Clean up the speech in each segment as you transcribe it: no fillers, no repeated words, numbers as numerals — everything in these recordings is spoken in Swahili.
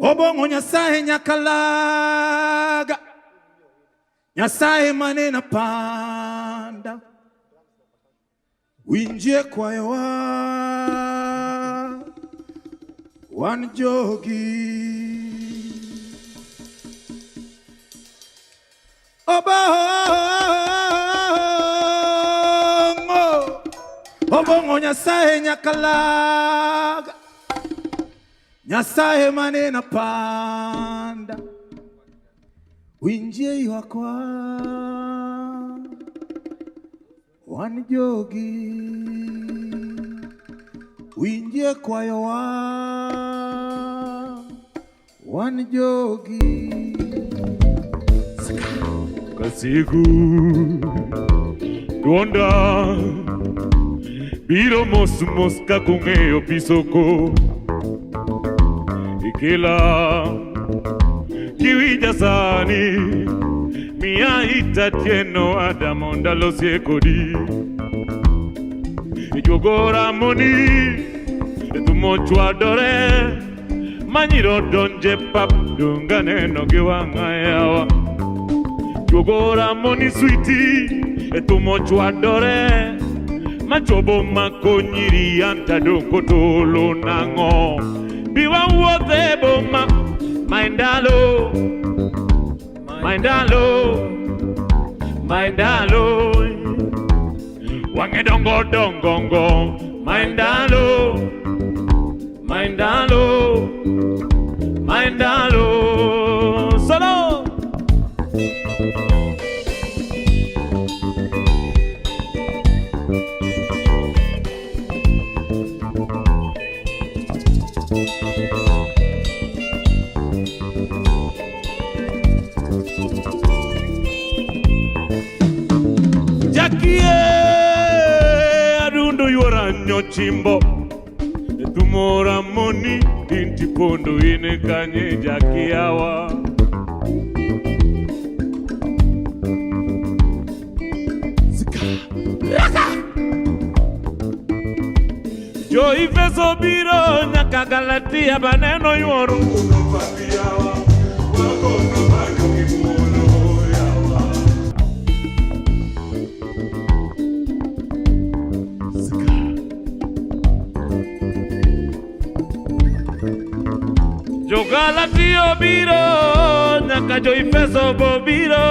Obongo Nyasaye nyakalaga, Nyasaye manena panda, winje kwa yawa wanjogi. Obongo Nyasaye nyakalaga, Nyasaye manena panda, winje wakwa wanjogi, winje kwa yawa wanjogi. Kasigu Tuonda Biro mos kakungeo pisoko Ikila Kiwija sani Mia ita tieno adamonda lo siekodi Ijogora moni Tumochwa dore Manyiro donje pap Dungane no giwanga yawa Jogora moni sweetie Etumochwa adore Machobo makonyiri anta dokotolo nango Biwa uote boma Maindalo Maindalo Maindalo Wange dongo dongongo Maindalo Maindalo Maindalo Solo Jackie adundo yoranyo chimbo Tumora moni inti pondo ine kanye Jackie awa Yo ifeso biro nyaka Galatia baneno yoro Yo Galatia biro nyaka jo ifeso biro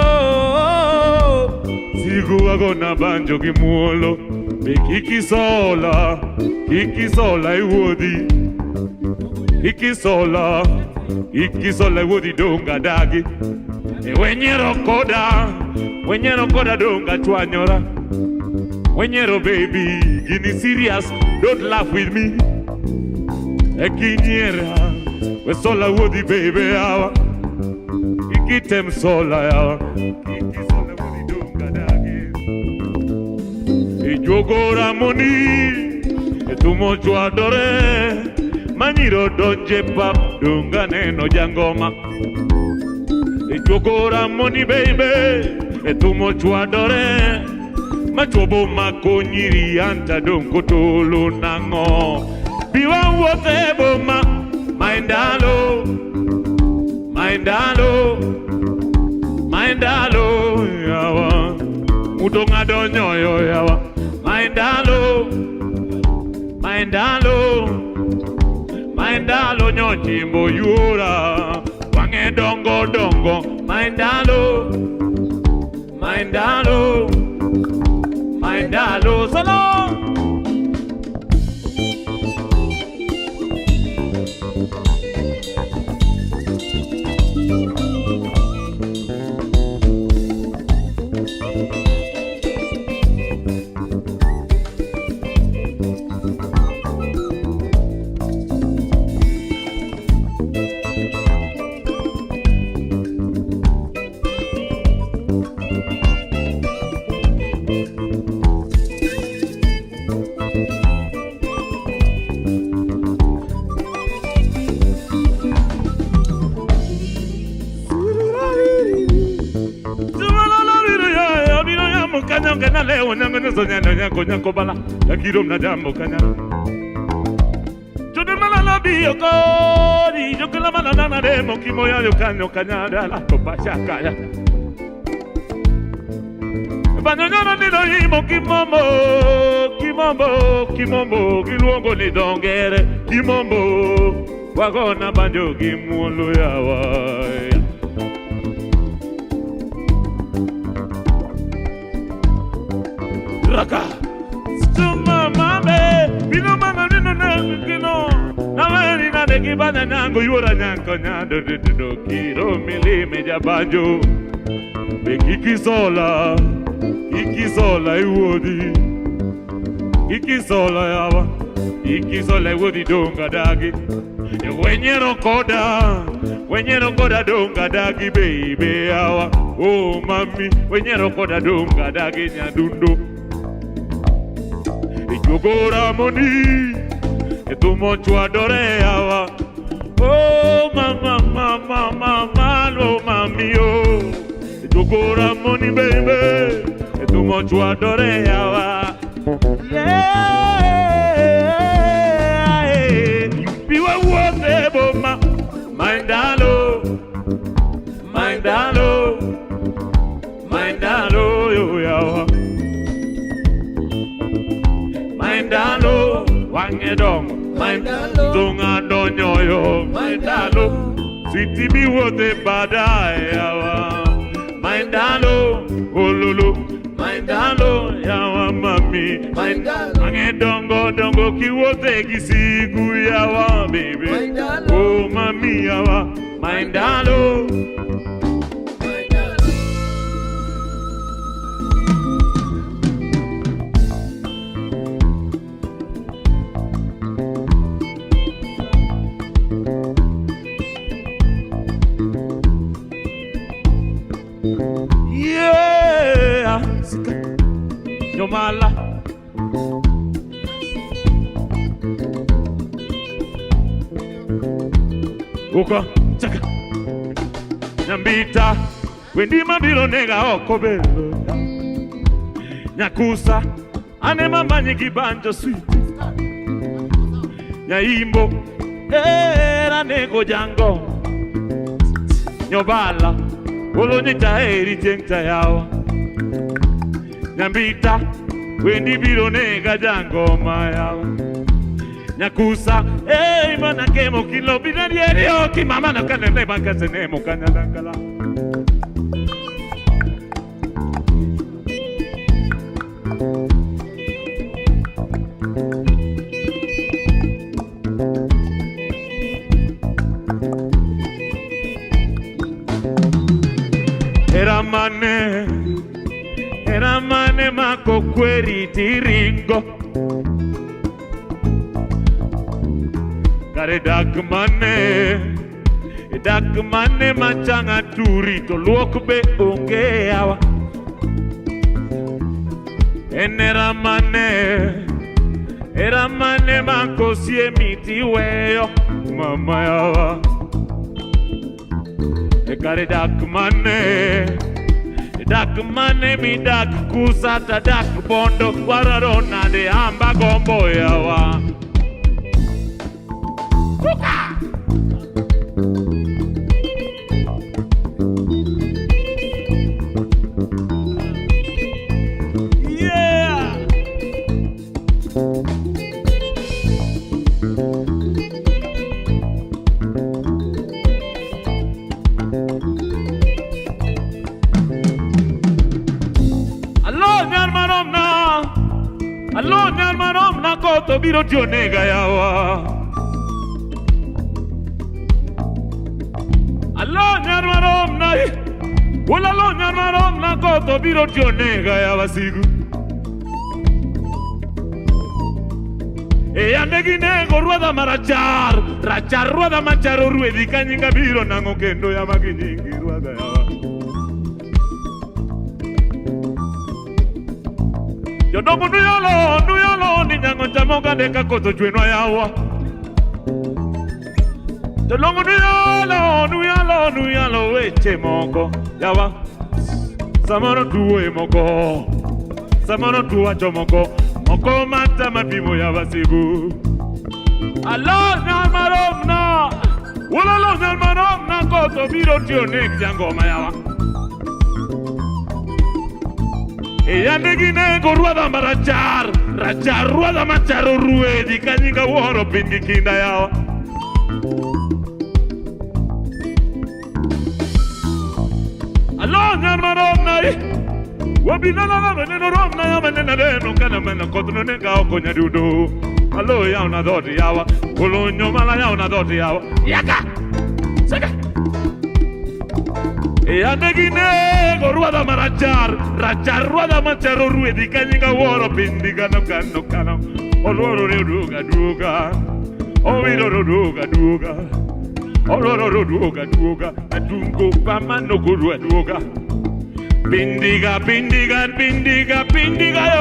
Sigu agona banjo kimuolo Kikisola iwodi Kikisola iwodi donga dagi Wenyero koda donga chwanyora Wenyero baby gini serious don't laugh with me Ekinyera we sola wodi baby awa Ikitem sola yawa Kikisola wodi donga dagi Ijogora moni Etumocho adore Manyiro donje pap Dunga neno jangoma Ijogora moni baby Etumocho adore Machobo makonyiri anta donko tolo nango Biwa wote boma Maindalo Maindalo Maindalo yawa Udonga donyo yawa Maindalo Maindalo Maindalo nyochimbo yura Wange dongo dongo Maindalo Maindalo Maindalo Solo Kanyanga na leo nyanga na zonya nyako nyako bala yakirom na jambo kanyara bio kodi yo kila mana na demo kimoya yo kanyo kanyada la topa shakaya Banyana ni no imo kimombo kiluongo ni dongere kimombo wagona banjo gimuolo yawa Raka Stuma mame Bino mana nino kino Naweri na deki banya nyango Yura nyanko nyando Dido kiro mili meja banjo Ikisola iwodi Ikisola yawa Ikisola iwodi donga dagi Wenyero koda donga dagi baby yawa Oh mami Wenyero koda donga dagi nyadundo Jogora moni tu mocho adore yawa Oh mama lo mami oh Jogora moni baby tu mocho adore yawa Yeah Biwa wote boma Mindalo yo yawa Mindalo, wangedong, mindalo, tunga donyoyo, mindalo, sweetie mi wote badai yawa, mindalo, ololo, mindalo, yawa mami, mindalo, wangedongo ki wote kisigu yawa baby, oh mami yawa, mindalo. Yeah, Yomala. Uko, chaka. Nyambita, wendi mabilo nega okobelo. Nyakusa, ane mama nyigibanjo sweet. Nyaimbo, era nego jango. Nyobala. Olonyita eri jengta yawa Nyambita Wendi biro nega jango mayawa Nyakusa Mana kemo kilo binarieri Oki mama na kanene Bankase nemo kanyadangala Era mane mako kweri tiringo Kare dak mane machanga turito luok be onge yawa Era mane mako siemiti weyo mama yawa Kare dak mane mi dak kusata dak bondo wararona de amba gombo yawa Kuka Yeah Allo nyarmarom na koto biro tionega yawa Allo nyarmarom na koto biro tionega yawa sigu E andegi nego ruada marachar ruada macharo ruedi kanyinga biro nango kendo yama kinyingi ruada yawa Yodomo nuyalo ni nyango chamoga deka koto chwenwa yawa Yodomo nuyalo weche moko yawa Samano tuwe moko Samano tuwa chomoko Moko mata mapimo yawa sigu Allo nyamaro Ulolo nyalmano na koto biro tio nek jangoma yawa. E yandegine go ruada marachar, rachar ruada macharo ruedi kanyinga woro pindi kinda yawa. Allo nyalmano nai. Wabina na veneno romna ya venena deno kana mena kotono nega okonya dudu. Allo ya una doti yawa, kolonyo mala ya una doti yawa. Yaka. Saka. E andegine go ruada marachar, rachar ruada macharo ruedi kanyinga woro pindi kana kano kana. Oloro duga duga. Owiro duga duga. Oloro duga duga. Adungo pamano guru duga. Pindiga, pindiga, pindiga, pindiga yo.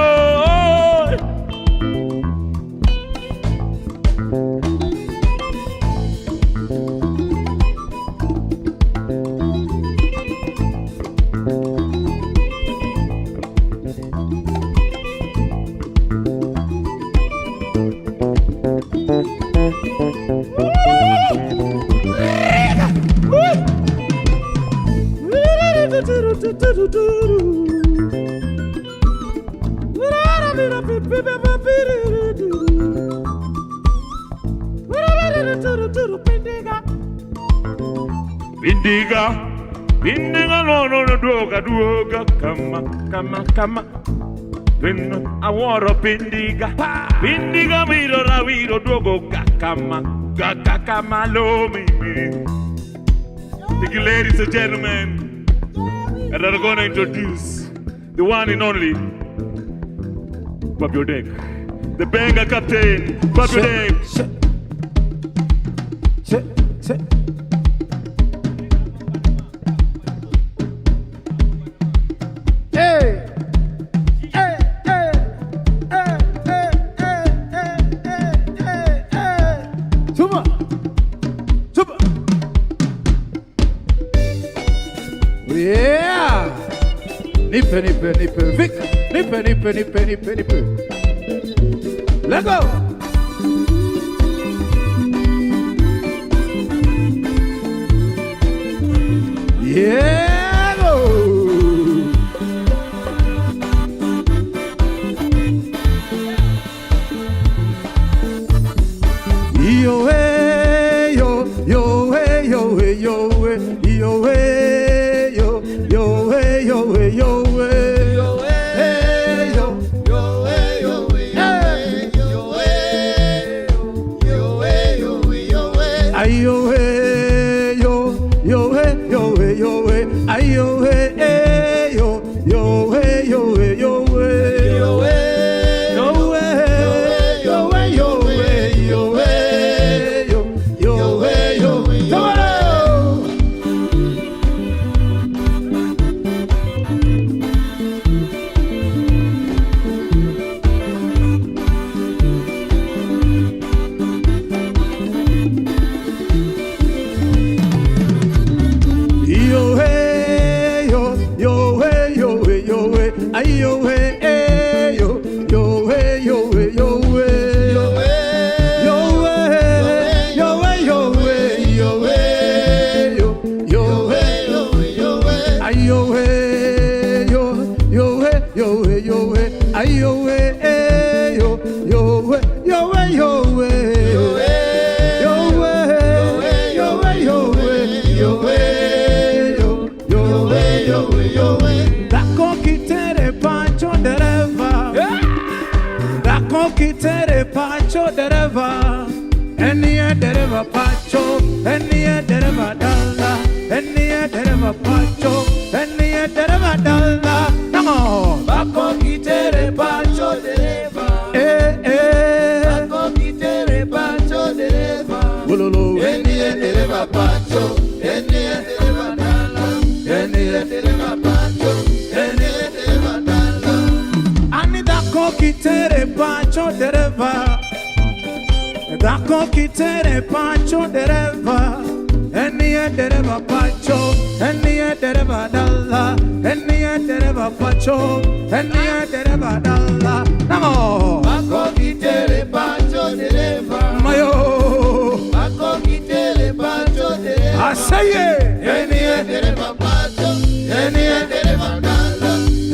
Pindiga, pindiga no duga duga kama. When I want a pindiga, pindiga viro la viro dugo kama lo me. Thank you, ladies and gentlemen, and I'm gonna introduce the one and only Pop Your Deck, the banger captain, Pop Your Deck. Yeah! Nippe. Vic! Nippe. Let go! Yeah! Go! Yo, hey, yo, hey, yo, hey, yo, hey, yo, hey, yo, yo, hey, yo, hey, yo, hey, yo, hey, yo, yo, hey, yo, hey, yo, hey, yo, hey, yo, hey, ay, yo, hey, yo, hey, yo, hey, yo, hey, ay, yo, hey, yo, hey, yo, hey, yo, hey, yo, hey. Pacho dereva, enia dereva pacho, enia dereva dalla, enia dereva pacho, enia dereva dalla. Namo, bako kitere pacho dereva, bako kitere pacho dereva, enia dereva pacho, enia dereva dalla, enia dereva pacho, enia dereva dalla. Ani dako kitere pacho dereva. Dako kitere pacho dereva, enia dereva pacho, enia dereva dalla, enia dereva pacho, enia dereva dalla. Namo, dako kitere pacho dereva, mayo, dako kitere pacho Aye. Eni endere babato, eni endere badala,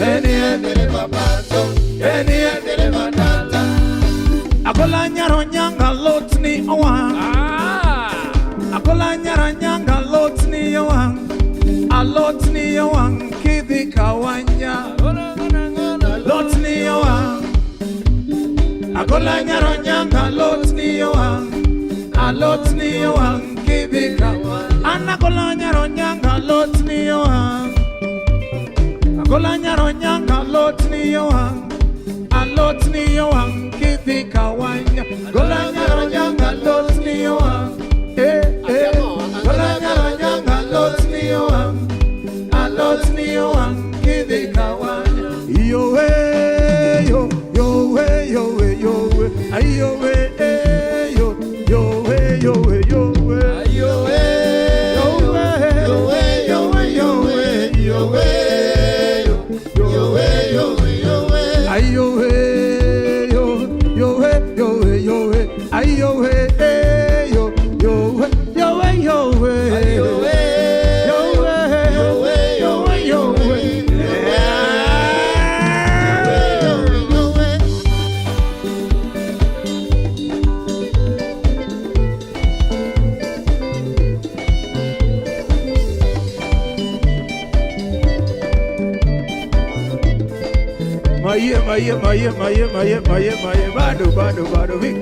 eni endere babato, eni endere badala. Akola nyaro nyanga lotni owa. Akola nyaro nyanga lotni owa. Alotni owa kidi kawanya. Lotni owa. Akola nyaro nyanga lotni owa. Alotni owa kidi kawanya. Anakola nyaro nyanga lotni owa. Akola nyaro nyanga lotni owa. Alotni owa kidi kawanya. Akola nyaro nyanga lotni owa. Akola nyaro nyanga lotni owa. Alotni owa kidi kawanya. Yo yo yo yo yo ayo yo yo yo yo Ayo Maye, bado, Vic.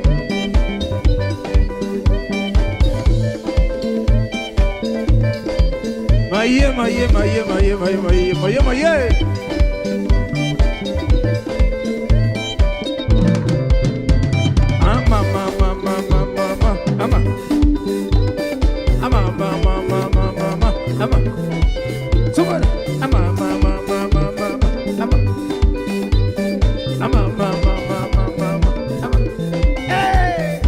Maye. Ama. Somebody. Ama. Hey!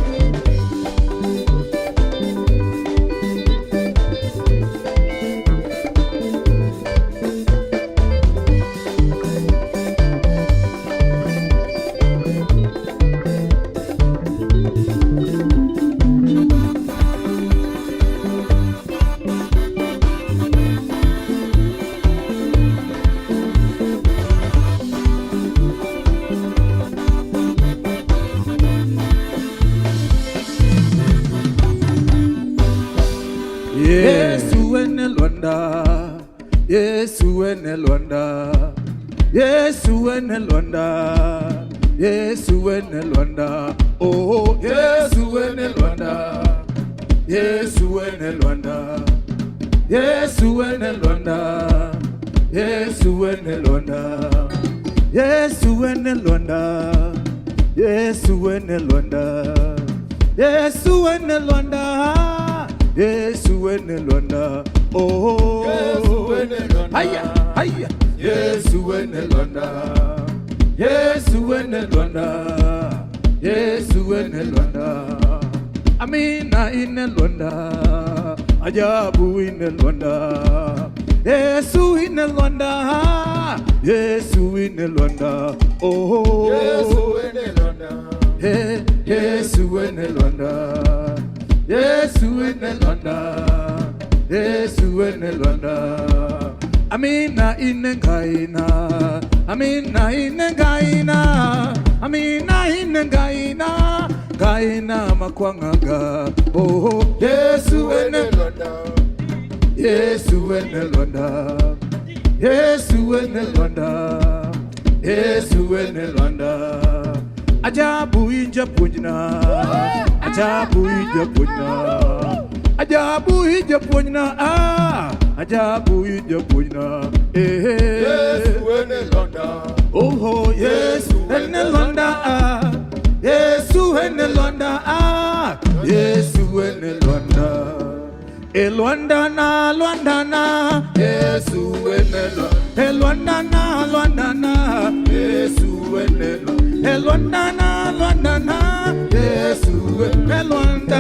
Yesu enelwanda, oh Yesu enelwanda, oh haya Yesu enelwanda, Amina inelwanda, ajabu inelwanda, Yesu inelwanda, oh Yesu enelwanda, Yesu enelwanda, Amina inengaina, gaina makwangaga, oh Yesu enelwanda, ajabu inja punjna, ajabu inja punjna, ajabu inja punjna, Yesu enelwanda, oh Yesu enelwanda, Yesu enelwanda, Elwandana, Yesu enelwanda, Elwandana, Yesu enelwanda, Elwandana, Yesu enelwanda,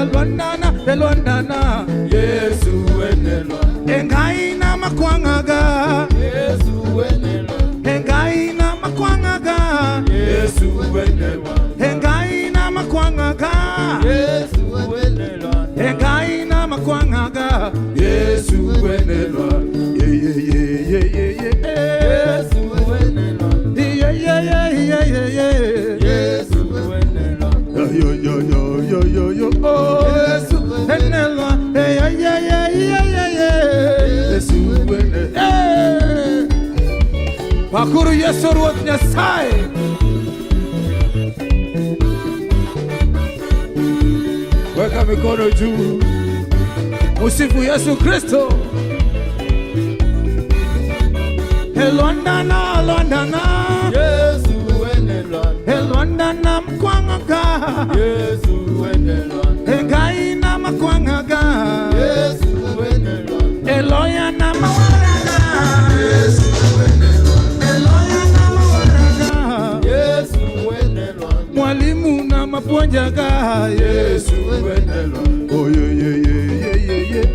Yesu enelwanda, engaina makwangaga, Yesu enelwanda, engaina makwangaga, Yesu enelwanda, engaina makwangaga, Yesu enelwanda, engaina makwangaga, Yesu wenelwa. Yeah, yeah, yeah, yeah, yeah, yeah. Yesu wenelwa. Yeah, yeah, yeah, yeah, yeah, yeah. Yesu wenelwa. Yo, yo, yo, yo, yo, yo. Oh, Yesu wenelwa. Yeah, yeah, yeah, yeah, yeah, yeah. Yesu wenelwa. Wakuru Yesu ruoth Nyasaye. Weka mikono juu. Musifu Yesu Kristo. Elwandana, Lwandana. Yesu wenelwa. Elwandana mkwangaga. Yesu wenelwa. Egaina makwangaga. Yesu wenelwa. Eloya na mawaraga. Yesu wenelwa. Eloya na mawaraga. Yesu wenelwa. Mwalimu na maponjaga. Yesu wenelwa. Oh yeah yeah yeah yeah yeah yeah.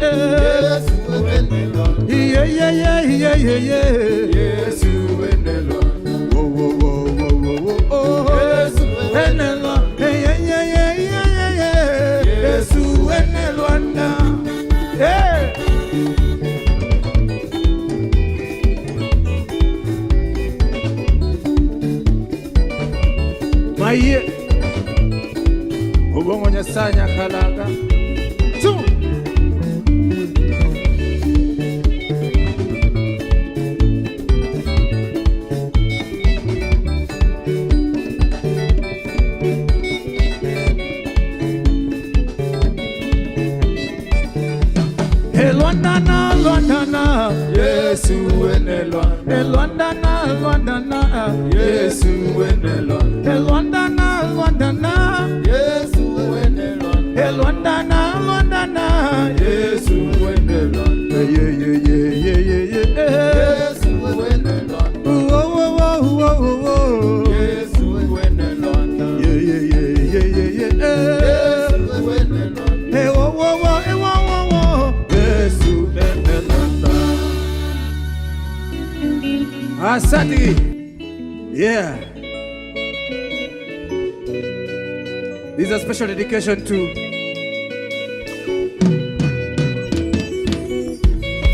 Yesu wenelwa. Yeah yeah yeah yeah yeah yeah. Yesu wenelwa. Oh oh oh oh oh oh. Yesu wenelwa. Yeah yeah yeah yeah yeah yeah. Yesu wenelwa na. Hey. Maiye. Ubongo Nyasaye Nyakalaga. Tu. Lwandana, Lwandana. Yesu wenelwa. Lwandana, Lwandana. Yesu wenelwa. Lwandana, Lwandana. Yesu wenelwa. Lwandana, Lwandana. Yesu wenelwa. Yeah yeah yeah yeah yeah yeah. Yesu wenelwa. Oh oh oh oh oh. Yesu wenelwa. Yeah yeah yeah yeah yeah yeah. Yesu wenelwa. Hey oh oh oh hey oh oh oh. Yesu wenelwa. Asante. Yeah. This is a special dedication to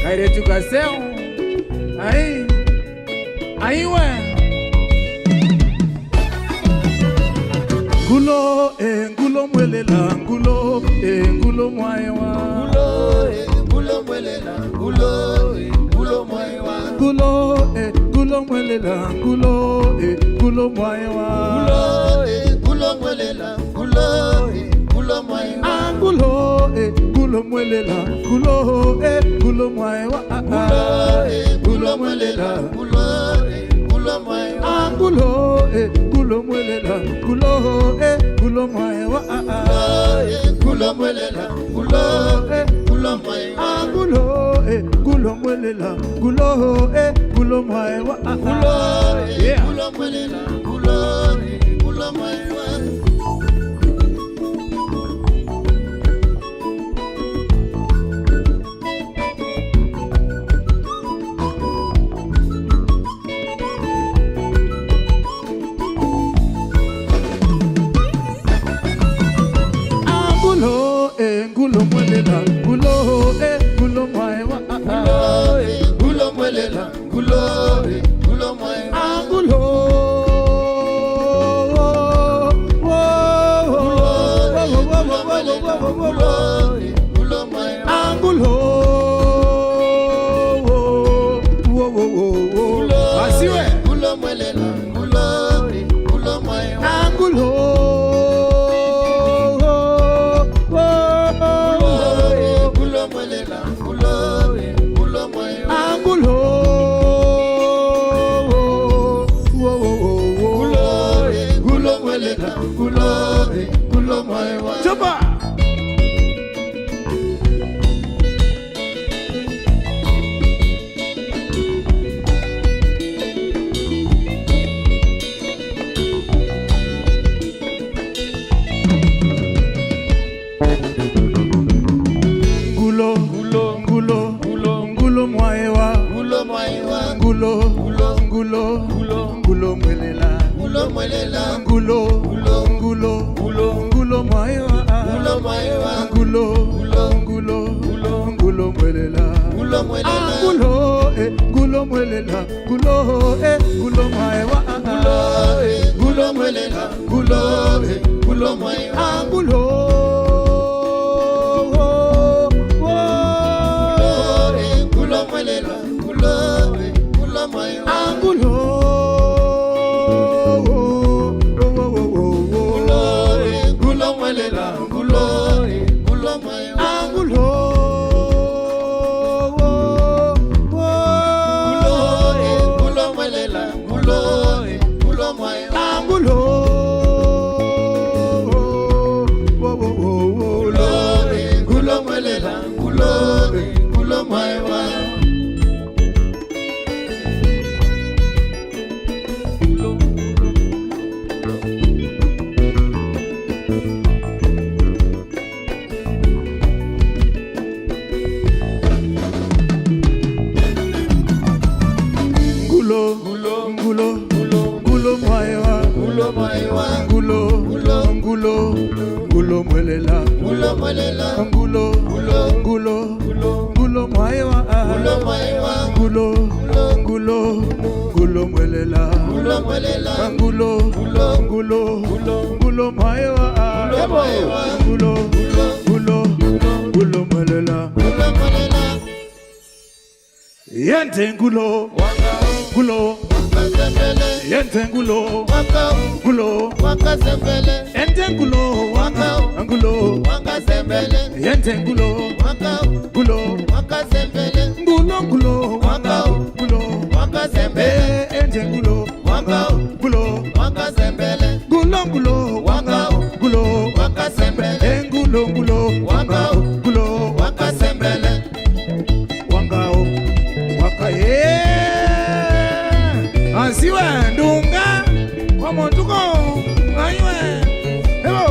Kaire tukaseo. Ai. Aiwe. Ngulo mwelela ngulo mwaewa. Ngulo mwelela ngulo mwaewa. Ngulo mwelela ngulo mwaewa. Ngulo mwelela ngulo mwaewa. Ngulo mwelela ngulo mwaewa. Ngulo mwelela ngulo mwaewa. Ngulo mwelela ngulo mwaewa. Ngulo mwelela ngulo mwaewa. Ngulo mwelela ngulo mwaewa. Yeah. Ngulo mwelela ngulo mwaewa. Ngulo mwelela ngulo mwaewa. Ngulo mwelela ngulo mwaewa. Asiwe. Ngulo mwelela ngulo mwaewa. Ngulo mwelela ngulo mwaewa. Ngulo mwelela ngulo mwaewa. Chupa. Ngulo mwaewa. Ngulo mwaewa. Ngulo mwelela. Ngulo mwelela. Ngulo mwaewa. Ngulo mwaewa. Ngulo mwelela. Ngulo mwelela. ngulo mwelela ngulo ngulo maiwa ngulo mwelela ngulo maiwa ngulo ngulo mwelela ngulo maiwa ngulo ngulo mwelela ngulo maiwa ngulo mwelela ngulo maiwa ngulo mwelela ngulo maiwa ngulo mwelela yente ngulo yente ngulo ente ngulo yente ngulo ente ngulo asiwe ndunga kwa montuko nganywe hello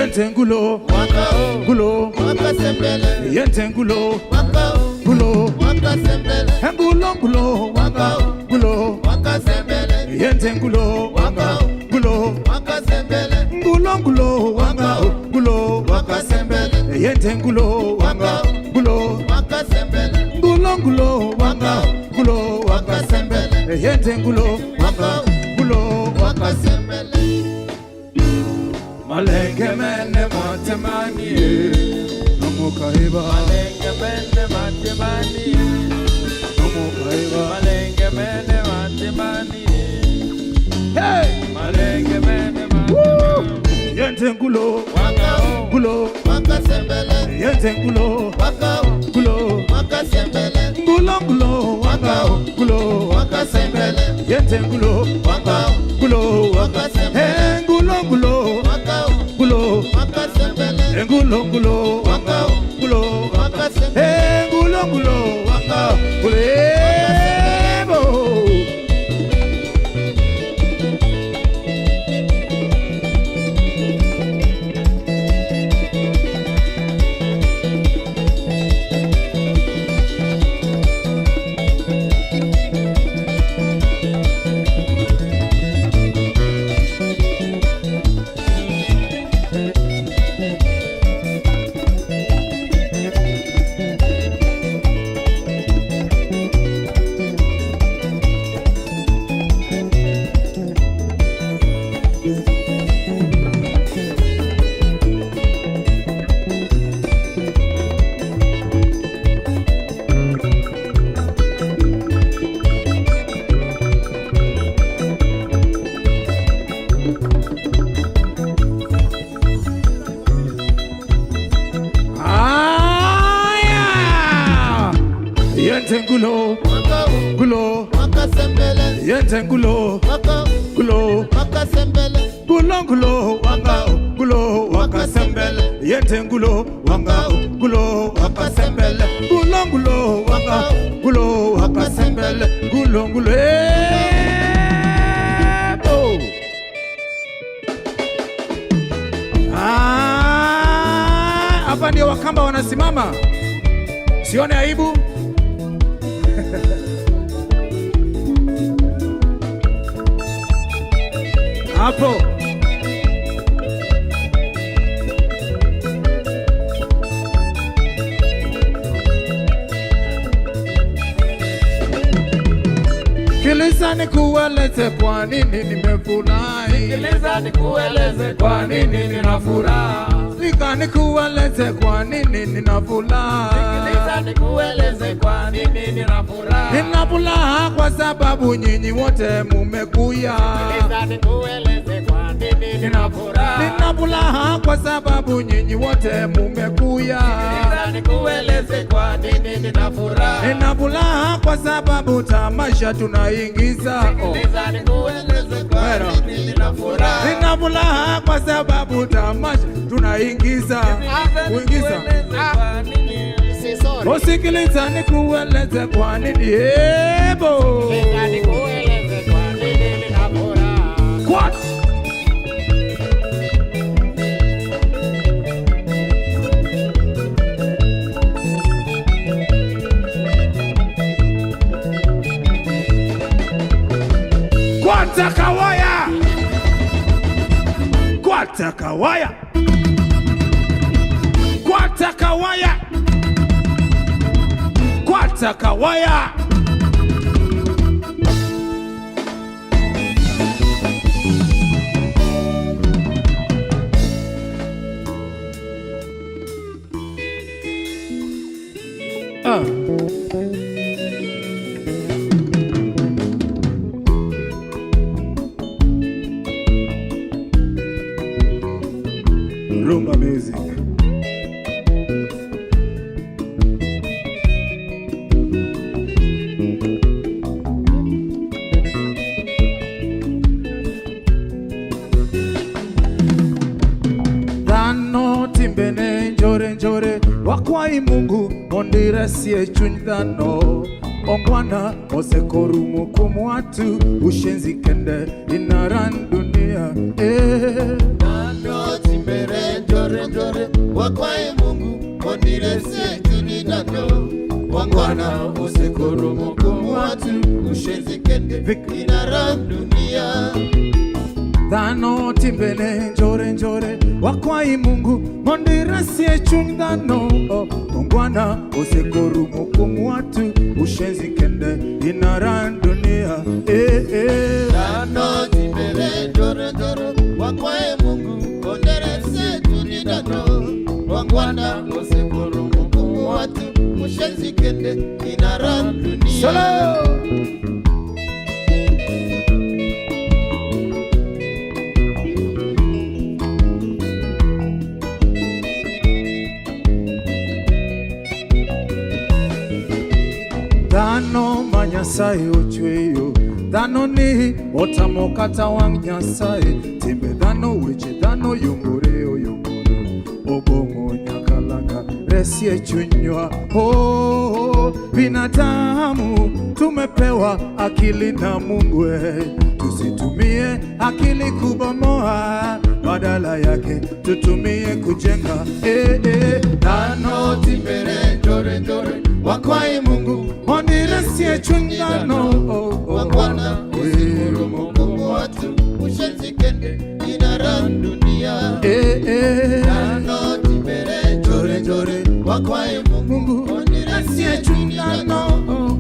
yentengulo yentengulo yentengulo malenge mene matemani nomukaiba malenge mene matemani nomukaiba malenge mene matemani hey malenge mene matemani yentengulo wakasembele yentengulo wakasembele wakasembele yentengulo wakasembele yentengulo yentengulo wakasembele yentengulo wakasembele wakasembele ndio Wakamba wanasimama, sione aibu. Hapo sikiliza nikueleze kwa nini nimefurahi. Sikiliza nikueleze kwa nini nina furaha. Sikiliza nikueleze kwa nini nina furaha. Sikiliza nikueleze kwa nini nina furaha. Nina furaha kwa sababu nyinyi wote mumekuja. Sikiliza nikueleze kwa nini nina furaha. Nina furaha kwa sababu nyinyi wote mumekuja. Sikiliza nikueleze kwa nini nina furaha. Nina furaha kwa sababu tamasha tunaingiza. Sikiliza nikueleze kwa nini nina furaha. Nina furaha kwa sababu tamasha tunaingiza. Kuingiza. Sikiliza nikueleze kwa nini hebo. Sikiliza nikueleze kwa nini nina furaha. What? Kwatakawaya, kwatakawaya, kwatakawaya, kwatakawaya. Rumba music. Dhano timbene njore njore wakwai Mungu ondire sie chuny dhano ongwana osekorumo kuom watu ushenzi kende inaran dunia Dhano timbene njore njore wakwai Mungu ondire sie chuny dhano ongwana osekorumo kuom watu ushenzi kende inaran dunia. Dhano timbene njore njore wakwai Mungu mondire sie chuny dhano ongwana osekorumo kuom watu ushenzi kende inaran dunia Dhano timbene njore njore wakwai Mungu ondire sie chuny dhano ongwana osekorumo kuom watu ushenzi kende inaran dunia. Solo. Dhano ma Nyasaye ochweyo, dhano ni otamo kata wang' Nyasaye. Timbe dhano, weche dhano yongore oyongore, obong'o nyakalaka resie chunywa. Binadamu tumepewa akili na Mungu, tusitumie akili kubomoa, badala yake tutumie kujenga. Dhano timbene njore njore wakwai Mungu ondire sie chuny dhano ongwana osekorumo kuom watu ushenzi kende inaran dunia. Dhano timbene njore njore wakwai Mungu ondire sie chuny dhano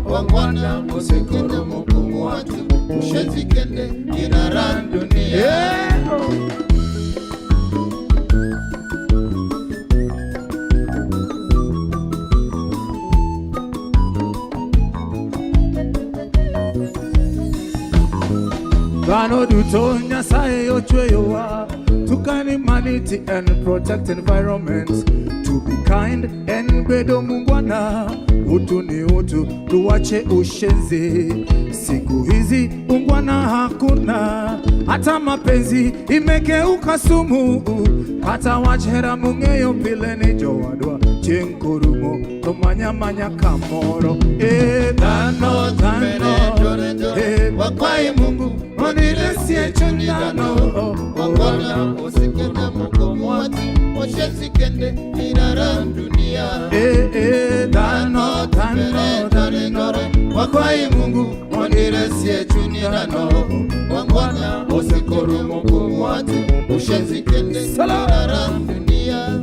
ongwana osekorumo kuom watu ushenzi kende inaran dunia. Dhano duto Nyasaye ochweyowa to kind humanity and protect environment, to be kind and bedo mungwana. Utu ni utu, tuwache ushenzi. Siku hizi ungwana hakuna, hata mapenzi imegeuka sumu. Kata wachera mungeyo pile ni jowadwa chenkurumo tomanyamanya kamoro. Dhano dhano wakwai Mungu ondire sie chuny dhano ongwana osekorumo kuom watu ushenzi kende inaran mbele dore dore wakwai Mungu oniresie chunirano wangwana osekoro moko watu ushenzi kende salam dunia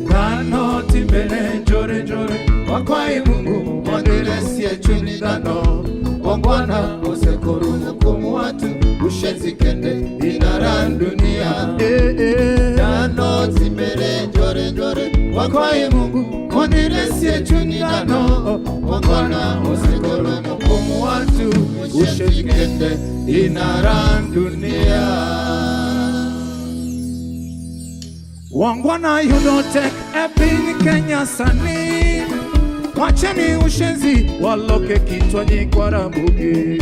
Kano timbele jore jore wakwai Mungu oniresie chunirano wangwana osekoro moko watu ushenzi kende inaran dunia Kano timbele jore jore wakwai Mungu oniresie chunirano wangwana osekoro moko watu ushenzi kende inaran dunia Wangwana you don't take a pin Kenya sani Wacheni ushenzi waloke kichwani kwa Ramogi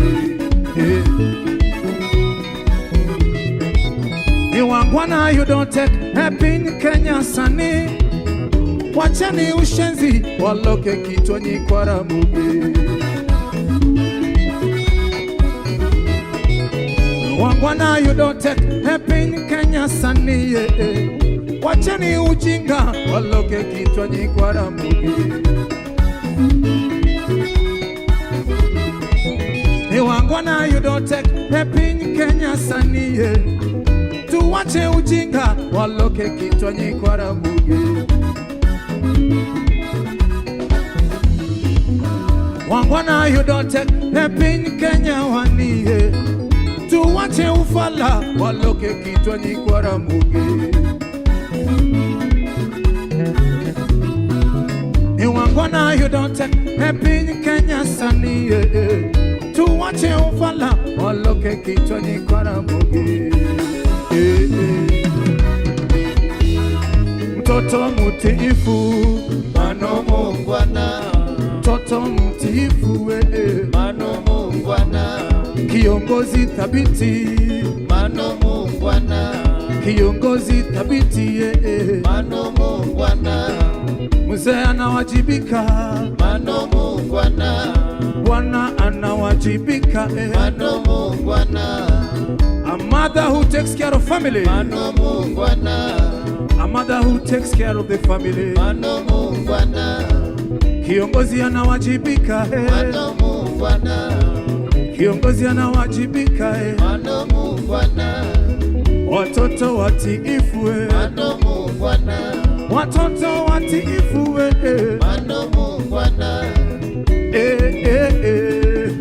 Ni wangwana you don't take a pin Kenya sani Wacheni ushenzi waloke kichwani kwa Ramogi Wangwana you don't take a pin Kenya sani Wacheni ujinga waloke kichwani kwa Ramogi Ni wangwana you don't take pepin Kenya sani Tuwache ujinga waloke kichwani kwa Ramogi Wangwana you don't take pepin Kenya wani Tuwache ufala waloke kichwani kwa Ramogi Ni wangwana you don't take pepin Kenya sani Tuwache ufala waloke kichwani kwa Ramogi Mtoto mtiifu mano mungwana Mtoto mtiifu mano mungwana Kiongozi thabiti mano mungwana Kiongozi thabiti mano mungwana Mzee anawajibika mano mungwana Bwana anawajibika mano mungwana A mother who takes care of family mano mungwana A mother who takes care of the family mano mungwana Kiongozi anawajibika mano mungwana Kiongozi anawajibika mano mungwana Watoto watiifu mano mungwana Watoto watiifu mano mungwana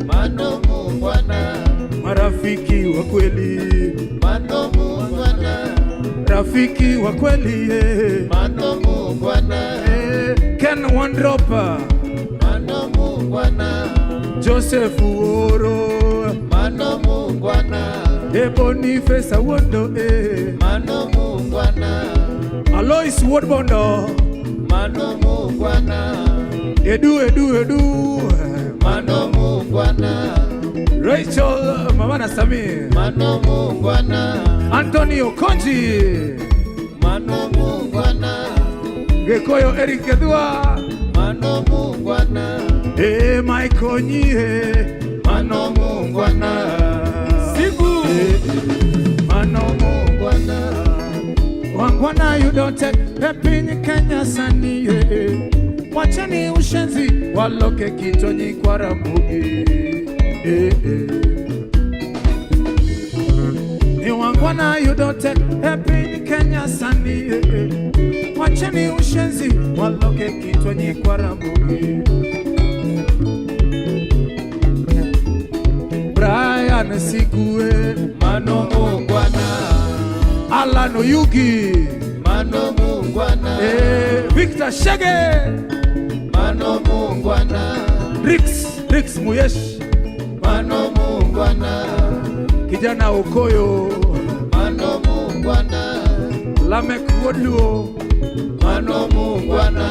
mano mungwana Marafiki wa kweli mano mungwana Rafiki wa kweli mano mungwana Ken Wandropa mano mungwana Joseph Oro mano mungwana Boniface Awondo mano mungwana Alois Woodbondo mano mungwana Edu mano mungwana Rachel Mama na Samir mano mungwana Antonio Konji mano mungwana Gekoyo Eric Gedua mano mungwana Michael Nyie mano mungwana Sibu Mano mungwana Wangwana you don't take pepin Kenya sani Wacheni ushenzi waloke kichwani kwa Ramogi Ni wangwana you don't take pepin Kenya sani Wacheni ushenzi waloke kichwani kwa Ramogi Brian Sigue mano mungwana Alan Oyugi mano mungwana Victor Shege mano mungwana Rix Muyesh mano mungwana Kijana Okoyo mano mungwana Lamek Wodluo mano mungwana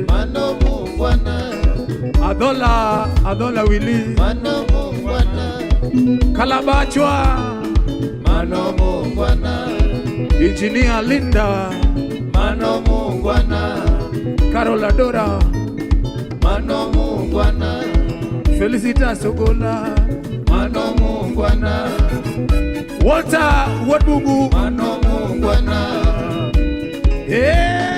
mano mungwana Adola Willy mano mungwana Kalabachwa mano mungwana Engineer Linda, mano mungwana, Carola Dora, mano mungwana, Felicitas Ogola, mano mungwana, Walter Wadungu, mano mungwana. yeah.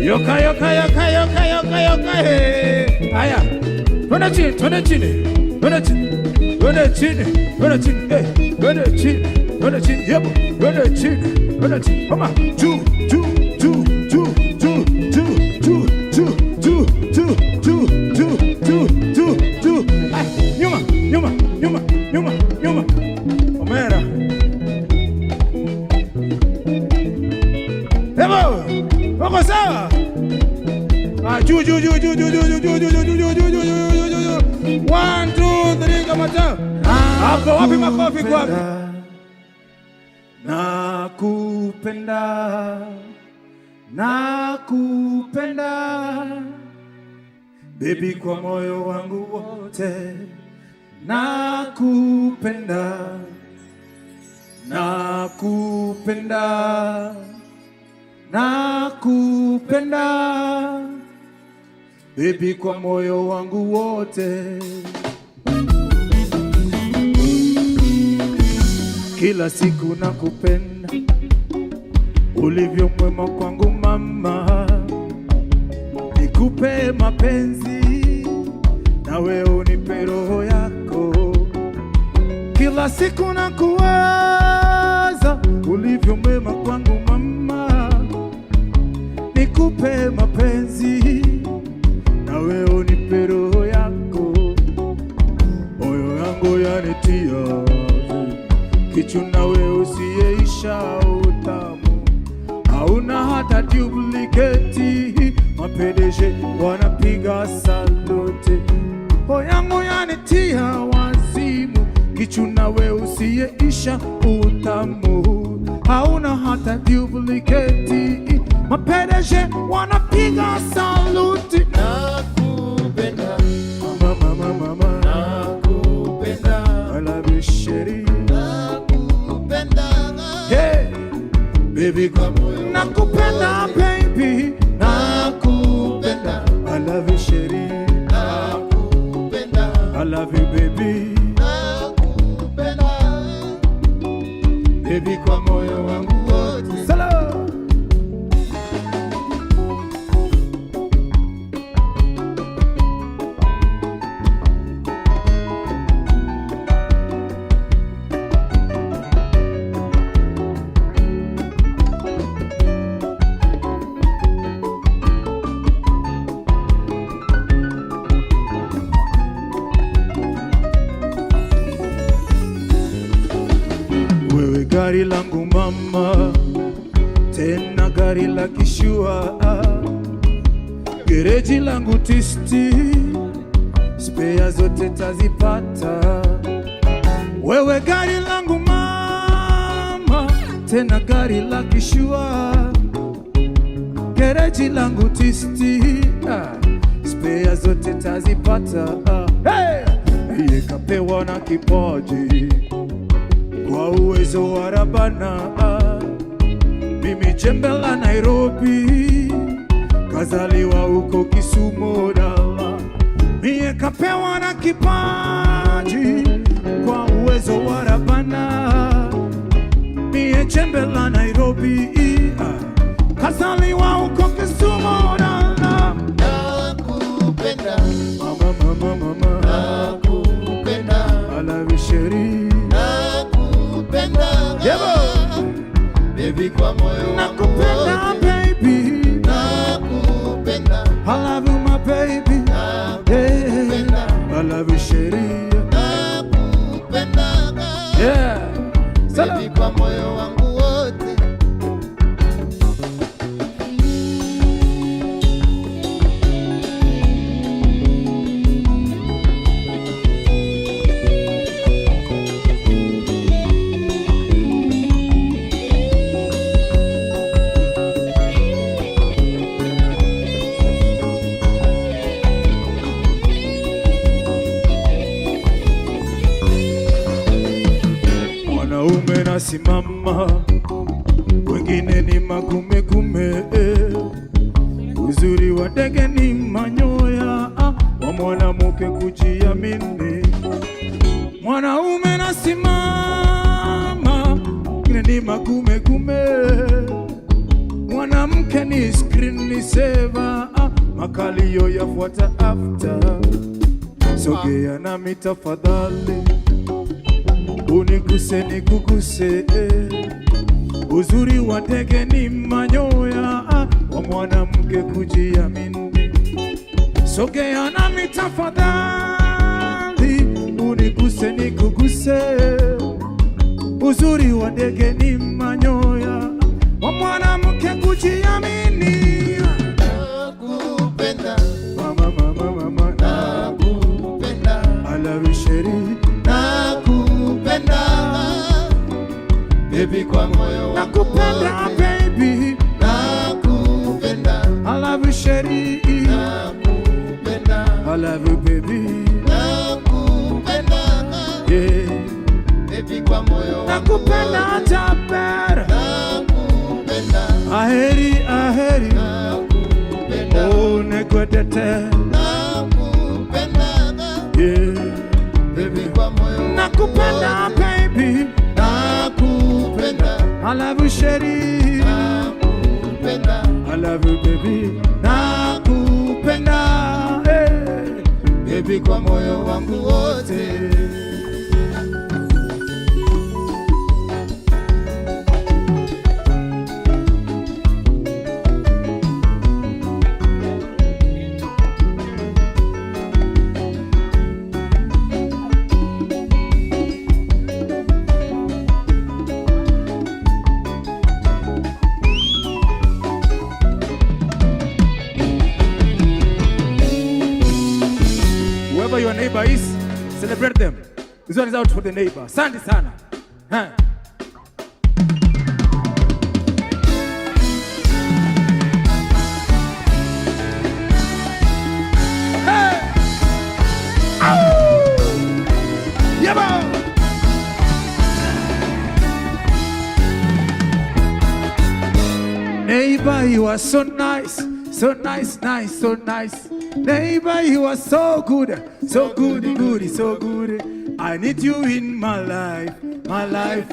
Yoka yoka yoka yoka yoka yoka hey. Aya. Twende chini, twende chini. Twende chini. Twende chini. Twende chini. Hey. Twende chini. Twende chini. Yebo. Twende chini. Twende chini. Kama juu juu juu juu juu juu juu juu juu juu juu juu juu juu juu. Ay, nyuma nyuma nyuma nyuma nyuma. Omera. Yebo. Wako sawa? Juu juu juu juu juu juu juu juu juu juu juu juu juu. 1 2 3 kama ta. Hapo wapi makofi kwa? Nakupenda. Nakupenda. Baby kwa moyo wangu wote. Nakupenda. Nakupenda. Nakupenda baby kwa moyo wangu wote. Kila siku nakupenda, ulivyo mwema kwangu mama. Nikupe mapenzi na wewe unipe roho yako. Kila siku nakuwaza, ulivyo mwema kwangu mama. Nikupe mapenzi na wewe unipe roho yako. Moyo yangu yanitia kichu na wewe usiyeisha utamu. Hauna hata duplicate, mapedeje wanapiga salute. Moyo yangu yanitia wazimu, kichu na wewe usiyeisha utamu. Hauna hata duplicate, mapedeje wanapiga saluti. Nakupenda, Mama, mama, mama. nakupenda, I love you, Sherry. nakupenda, Hey, baby, kwa moyo nakupenda, baby. nakupenda, I love you, Sherry. nakupenda, I love you, baby. nakupenda, Baby, kwa moyo wangu wote. Salam. gari langu mama, tena gari la kishua, gereji langu tisti, spea zote tazipata. Wewe gari langu mama, tena gari la kishua, gereji langu tisti, spea zote tazipata. Yeye kapewa na kipaji kwa uwezo wa Rabana, mimi jembe la Nairobi, kazaliwa huko Kisumu dala. Mie kapewa na kipaji kwa uwezo wa Rabana, mie jembe la Nairobi, kazaliwa huko Kisumu dala. Nakupenda mama, mama, mama, nakupenda, I love you Sheri, nakupenda baby, kwa moyo nakupenda baby, nakupenda, I love you my baby, nakupenda, I love you Sheri, nakupenda baby, kwa moyo wangu wote. Wanaume nasimama, wengine ni magume gume, uzuri wa ndege ni manyoya, wa mwanamke kujiamini. Mwanaume nasimama, wengine ni magume gume, mwanamke ni screen saver, makalio yafuata after. Sogea nami tafadhali, uniguse nikuguse, uzuri wa ndege ni manyoya, wa mwanamke kujiamini. Sogea nami tafadhali, uniguse nikuguse, uzuri wa ndege ni manyoya, wa mwanamke kujiamini. Nakupenda mama, mama, mama, nakupenda, I love you Sheri, nakupenda baby, kwa moyo wangu nakupenda wote. baby, Nakupenda, I love you Sheri, nakupenda, I love you baby, nakupenda yeah. baby, kwa moyo wangu Nakupenda wote. tapera, Nakupenda, aheri aheri, nakupenda, oh negwedete, nakupenda yeah. baby, kwa moyo wangu Nakupenda wote. baby, Nakupenda, I love you Sheri, nakupenda, I love you baby, nakupenda, baby, kwa moyo wangu wote. Whoever your neighbor is, celebrate them. This one is out for the neighbor. Asante sana. Neighbor, you are so nice, so nice, nice, so nice. Neighbor, you are so good, so good, so good. I need you in my life,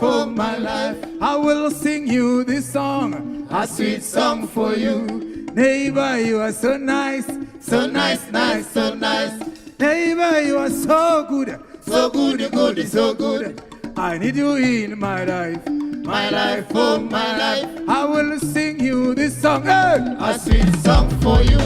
oh my life. I will sing you this song, a sweet song for you. Neighbor, you are so nice, so nice, nice, so nice. Neighbor, you are so good, so good, so good. I need you in my life, oh my life. I will sing you this song, A sweet song for you.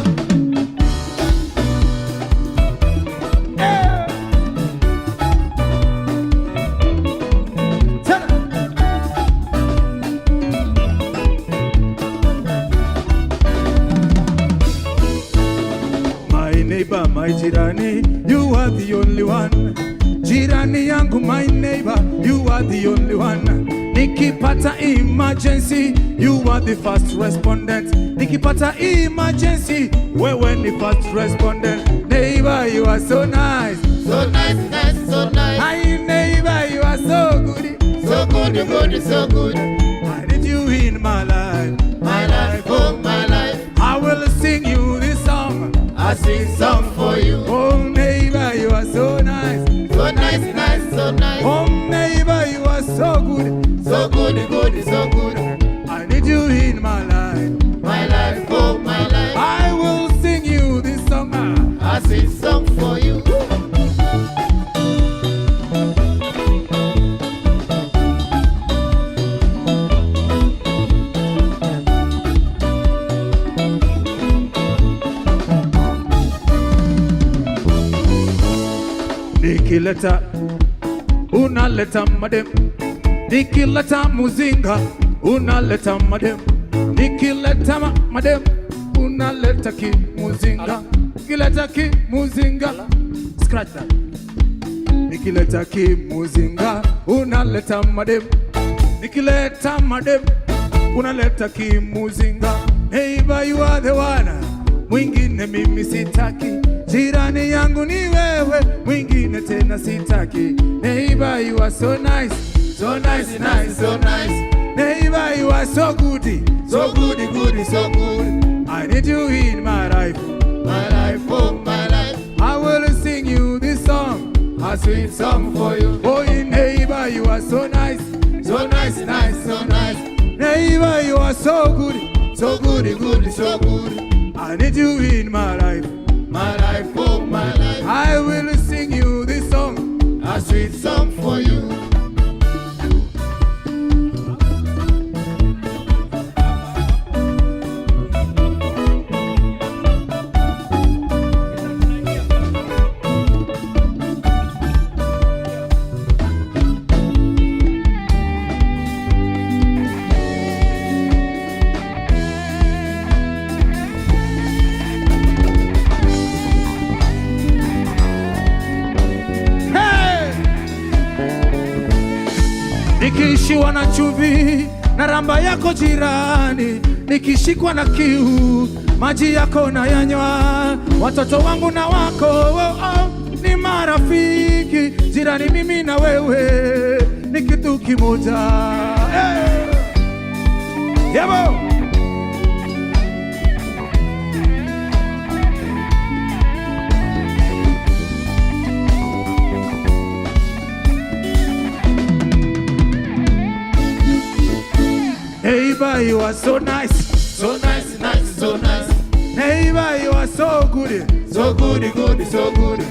jirani, you are the only one. Jirani yangu, my neighbor, you are the only one. Nikipata emergency, you are the first respondent. Nikipata emergency, wewe ni first respondent. Neighbor, you are so nice. So nice, nice, so nice. Hi neighbor, you are so good. So good, good, so good. I need you in my life. My life, oh my life. I will sing you this song. I sing song for you. Oh neighbor, you are so nice. So nice, nice, so nice. Oh neighbor, you are so good. So good, good, so good. I need you in my life. My life, oh my life. I will sing you this song. I sing song for you. Nikileta unaleta madem, nikileta muzinga unaleta madem, nikileta madem unaleta ki muzinga, nikileta ki muzinga, scratch that. Nikileta ki muzinga unaleta madem, nikileta madem unaleta ki muzinga. Neighbor, you are the one, mwingine mimi sitaki. Jirani yangu ni wewe, mwingine tena sitaki. Neighbor, you are so nice, so nice, nice, so nice. Neighbor, you are so good, so good, good, so good. I need you in my life. My life, oh my life. I will sing you this song, a sweet song for you. Oh, neighbor, you are so nice, so nice, nice, so nice. Neighbor, you are so good, so good, good, so good. I need you in my life. My life, oh my life. I will sing you this song, A sweet song for you. Nikishiwa na chumvi na ramba yako jirani, nikishikwa na kiu maji yako na yanywa. Watoto wangu na wako ni marafiki, jirani mimi na wewe ni kitu kimoja. Yebo! Neighbor, you are so nice, So nice, nice, so nice. neighbor, you are so good, So good, good, so good.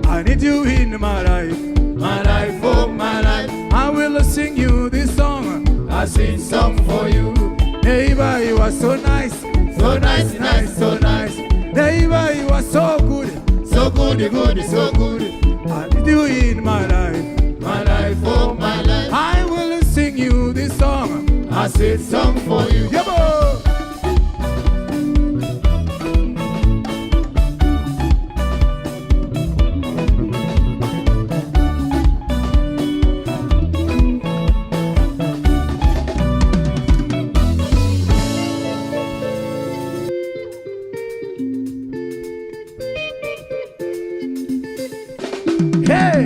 I need you in my life. My life, oh my life. I will sing you this song, I sing song for you. neighbor, you are so nice, So nice, nice, so nice. neighbor, you are so good, So good, good, so good. I need you in my life. My life, oh my life. I will sing you this song. I sing song for you. Yebo! Hey!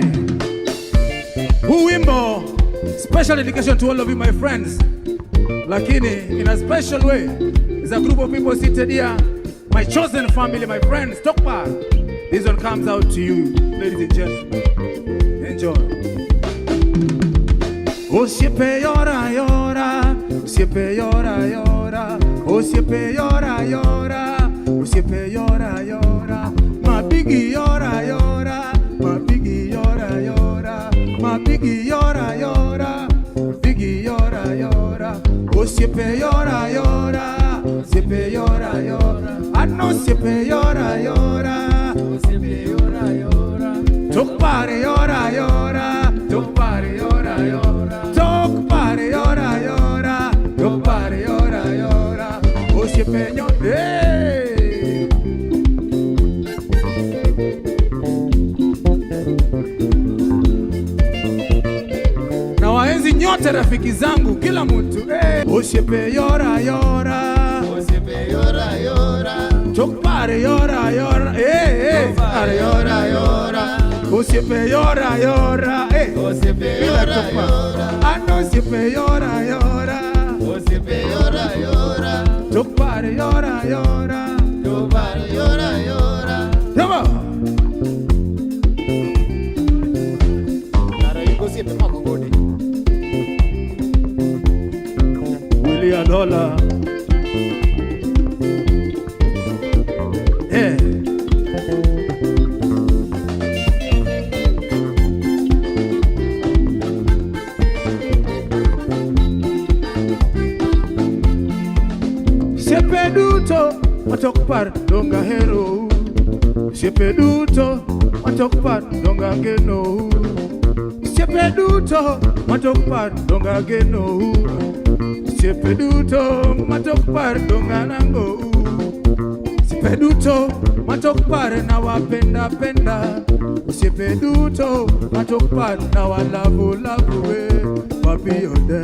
Wimbo, special dedication to all of you, my friends. Lakini, in a special way, is a group of people seated here, my chosen family, my friends. Talk back. This one comes out to you, ladies and gentlemen. Enjoy. Osiepe yora yora, osiepe yora yora, osiepe yora yora, osiepe yora yora, my biggie yora yora, my biggie yora yora, my biggie yora yora, biggie yora yora, osiepe yora yora, osiepe yora yora, I know osiepe yora yora, osiepe yora yora, tok pare yora yora, tok pare yora yora. Tok pare yora yora, tok pare yora yora, osiepe yora. Hey! hata rafiki zangu, kila mtu Osiepe yora yora, Osiepe yora yora, chokpare yora yora, chokpare yora yora, Osiepe yora yora, Osiepe yora yora, ano osiepe yora yora, Osiepe yora yora, chokpare yora yora, chokpare yora yora. Yama. Nara yuko osiepe mako gode. William Dollar. Siepe duto matok par donga hero, siepe duto matok par donga geno, siepe duto matok par donga geno, siepe duto matok par donga nango, siepe duto matok par na wapenda penda, siepe duto matok par na walavu lavu papi ode.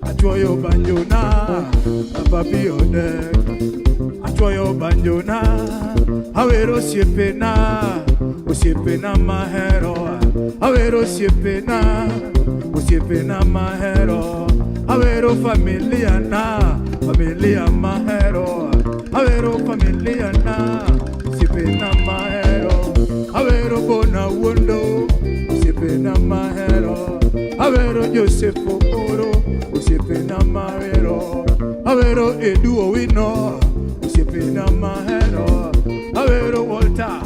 Atwoyo banjona, papi ode. Atwoyo banjona, awero osiepe na mahero. Awero osiepe na mahero. Awero familia mahero. Awero familia osiepe na mahero. Awero bona wondo, osiepe na mahero. Awero Josepho Oro, osiepe na mahero. Awero Edu Owino, osiepe na mahero. Awero Walter,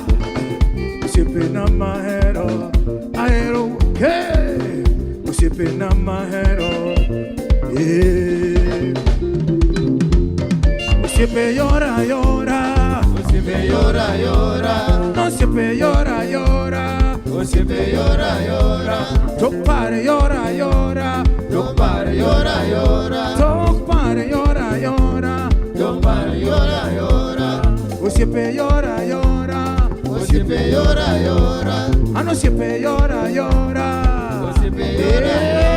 osiepe na mahero. Awero osiepe na mahero. Osiepe yora yora, osiepe yora yora, no osiepe yora yora, osiepe yora yora, chokpare yora yora, chokpare yora yora, chokpare yora yora, chokpare yora yora, osiepe yora yora, osiepe yora yora, ano osiepe yora yora, osiepe yora yora.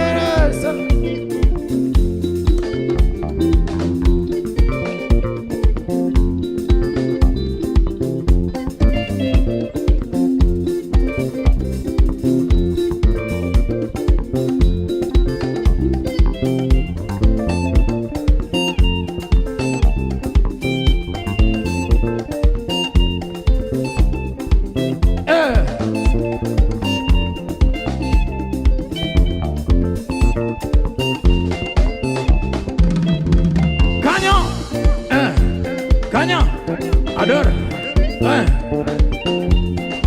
Adora.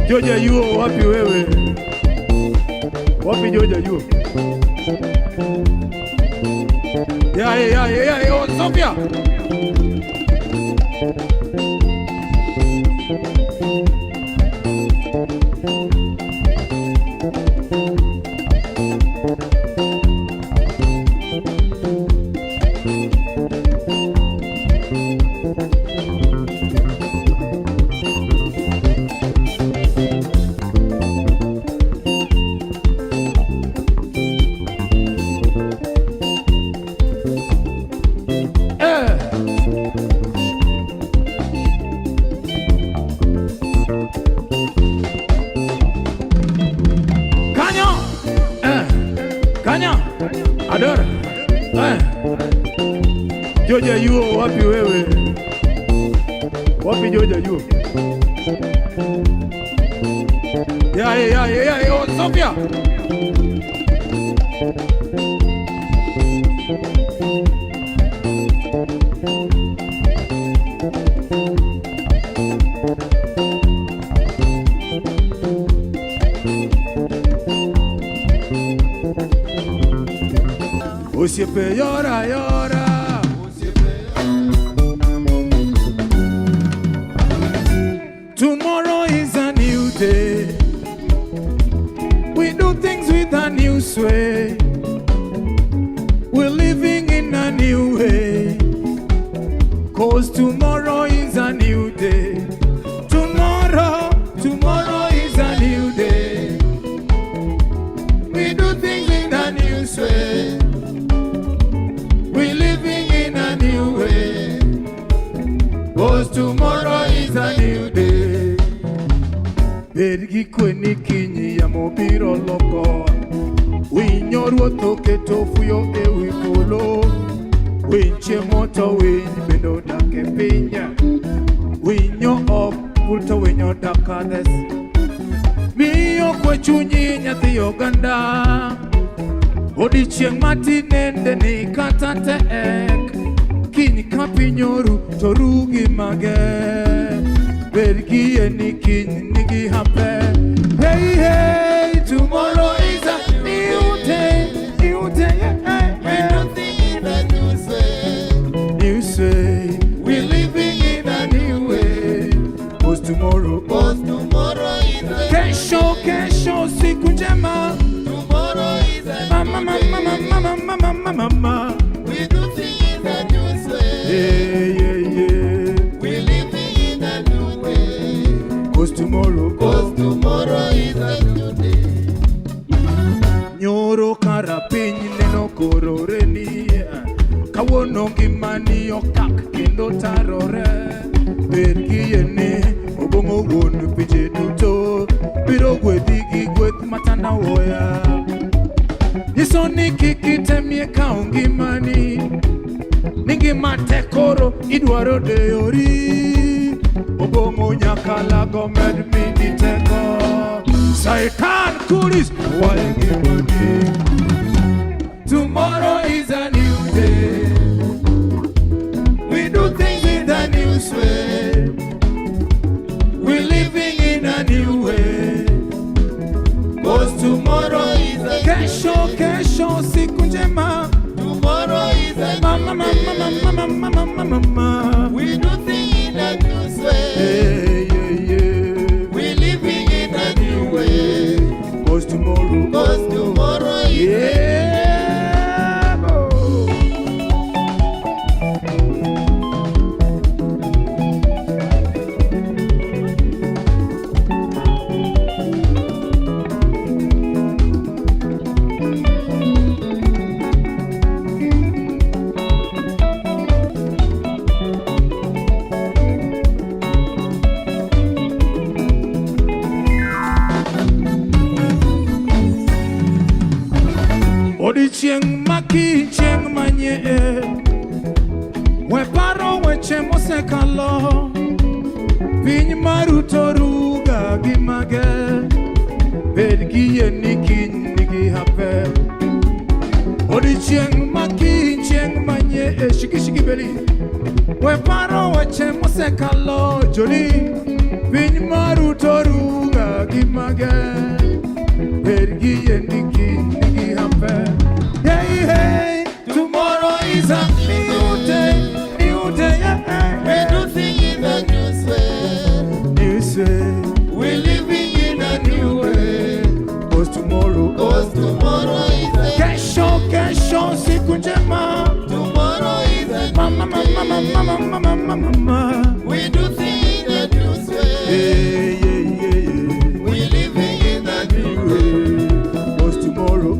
Joja yuo wapi wewe? Wapi Joja yuo? Ya, Sofia. Adora. Joja yuo wapi wewe? Wapi Joja yuo? Ya, Sofia. Osiepe yora yora, tomorrow is a new day. We do things with a new sway. We're living in a new way. 'Cause tomorrow is a new day. Tomorrow is a new day. We do things in a new way. Bergi kweni kinyi ya mobiro loko Winyo ruotho keto fuyo ewi polo Winche moto winy bendo dake pinya Winyo ok pulto winyo dakades Miyo kwe chunyi nyathi oganda Odichieng' matinende ni kata tek Kiny kapinyoru to rugi mage Bergi ni kiny nigi hape Hey hey, tomorrow is a new day yeah. We don't think in a new way. New say, we're living in a new way. Cause tomorrow is a kesho siku njema. Tomorrow is a Mama. We don't think in a new way. Yeah. We're living in a new way. Cause tomorrow is a new day. Nyoro karapiny neno kororeni Kawono ngimani okak kendo tarore Bergi yene obongo wuon pinje duto Biro gwedhi gi gweth matanda woya Nyiso ni kikitemie kao ngimani Ningima tekoro idwaro deyori Obongo nyakalago med mini teko Satan kuris waingimani Tomorrow is a new day We do things in a new way We're living in a new way Cause tomorrow is a Kesho siku njema Tomorrow is a Mama We do things in a new way. Yeah. We're living in a new way. Cause tomorrow is yeah, Odichieng' maki chieng' manye We paro weche mosekalo Piny maruto ruga gi mage Bed gi yie ni kiny nigi hape Odichieng' maki chieng' manye Shiki beli We paro weche mosekalo Joli Piny maruto ruga gi mage Bed gi yie ni kiny nigi hape Hey, tomorrow is a new day, yeah. We do things in a new way. We're living in a new way. Cause tomorrow is a kesho siku njema. Tomorrow is a Mama. We do things in a new way. Yeah. We're living in a new way. Cause tomorrow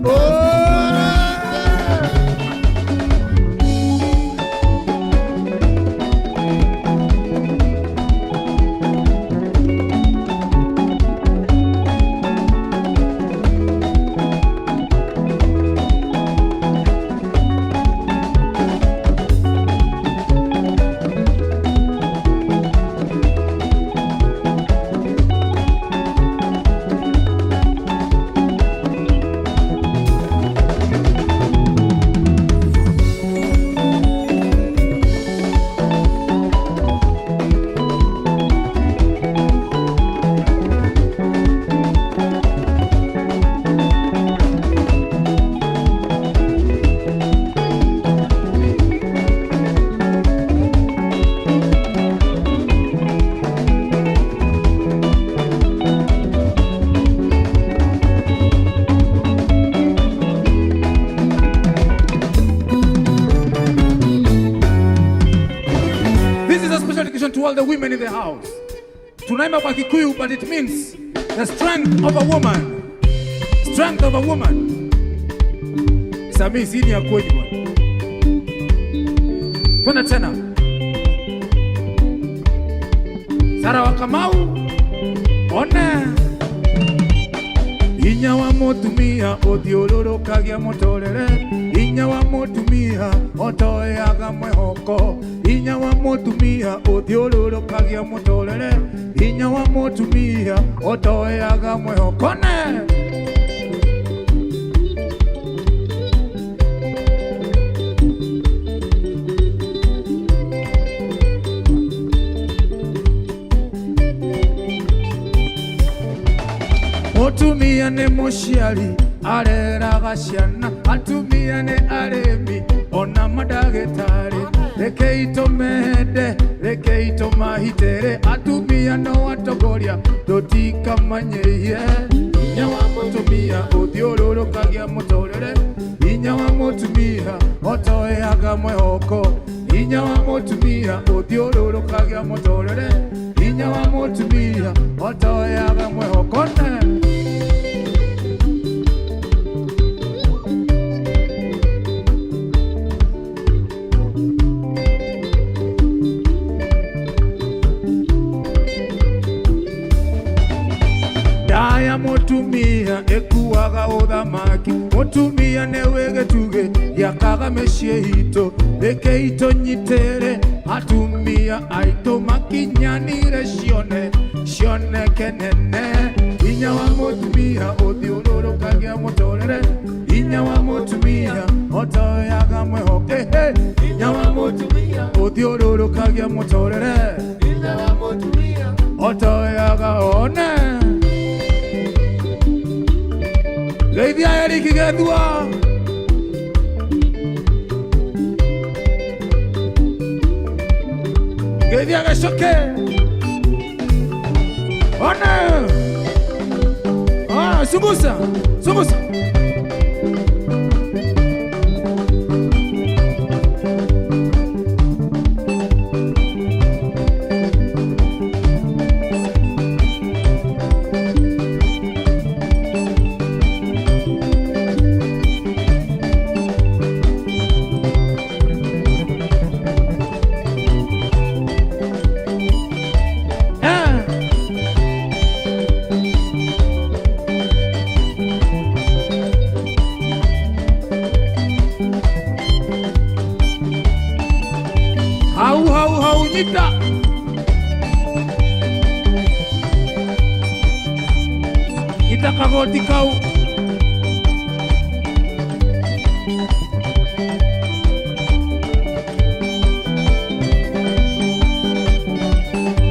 To all the women in the house. Tunaimba kwa Kikuyu, but it means the strength of a woman. Strength of a woman. Sami zini ya kwenye bwana. Twende tena. Sara wa Kamau. Ona mutumia uthiururukagia muturire, hinya wa mutumia otoeaga mwihoko, hinya wa mutumia uthiururukagia muturire, hinya wa mutumia otoeaga mwihoko. Mutumia ne muciari areraga ciana, atumia ne arimi ona madagitari, rekei tumende rekei tumahitere, atumia no atongoria tutikamanyehie, hinya wa mutumia uthiururukagia muturire, hinya wa mutumia otoeaga mwihoko, hinya wa mutumia uthiururukagia muturire, hinya wa mutumia otoeaga mwihoko. Daya mutumia ekuaga uthamaki, mutumia newe gituge giakaga mĩciĩ itũ, rekei tũnyitere atumia aitũ makinyanire cioneke nene, hinya wa mutumia uthiururukagia muturire, hinya wa mutumia otoeaga mwihoko, hinya wa mutumia uthiururukagia muturire, hinya wa mutumia otoeaga one. Geithia Eric Gethua. Geithia Gacoke. Ona. Sungusa. Hau nyita. Kita kagoti kau.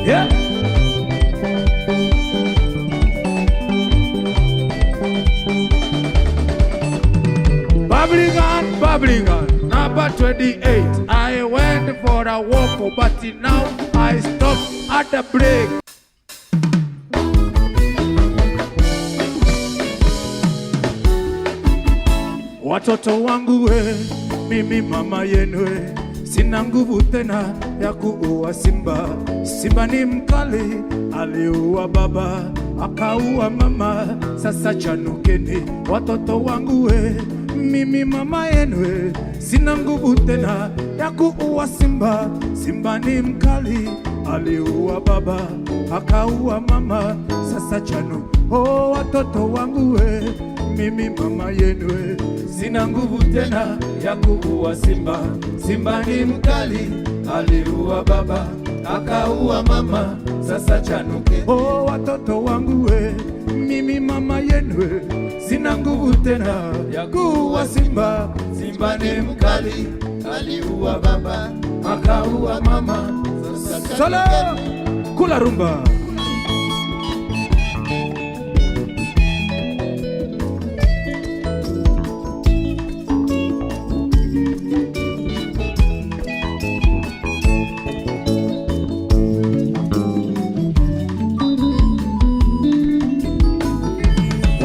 Yeah. Bubbly gun, number 28. I went for a walk, but now I stopped at the break. Watoto wangu we, mimi mama yenu we, sina nguvu tena ya kuua simba. Simba ni mkali, aliua baba, akaua mama, sasa chanukeni. Watoto wangu we, mimi mama yenu we, sina nguvu tena ya kuua simba. Simba ni mkali, aliua baba, akaua mama, sasa chanu. Oh, watoto wangu we, mimi mama yenu we, sina nguvu tena ya kuua simba. Simba ni mkali, aliua baba, akaua mama, sasa chanuke. Oh, watoto wangu we, mimi mama yenu we, sina nguvu tena ya kuua simba. Simba ni mkali, aliua baba, akaua mama, sasa chanuke. Kula rumba.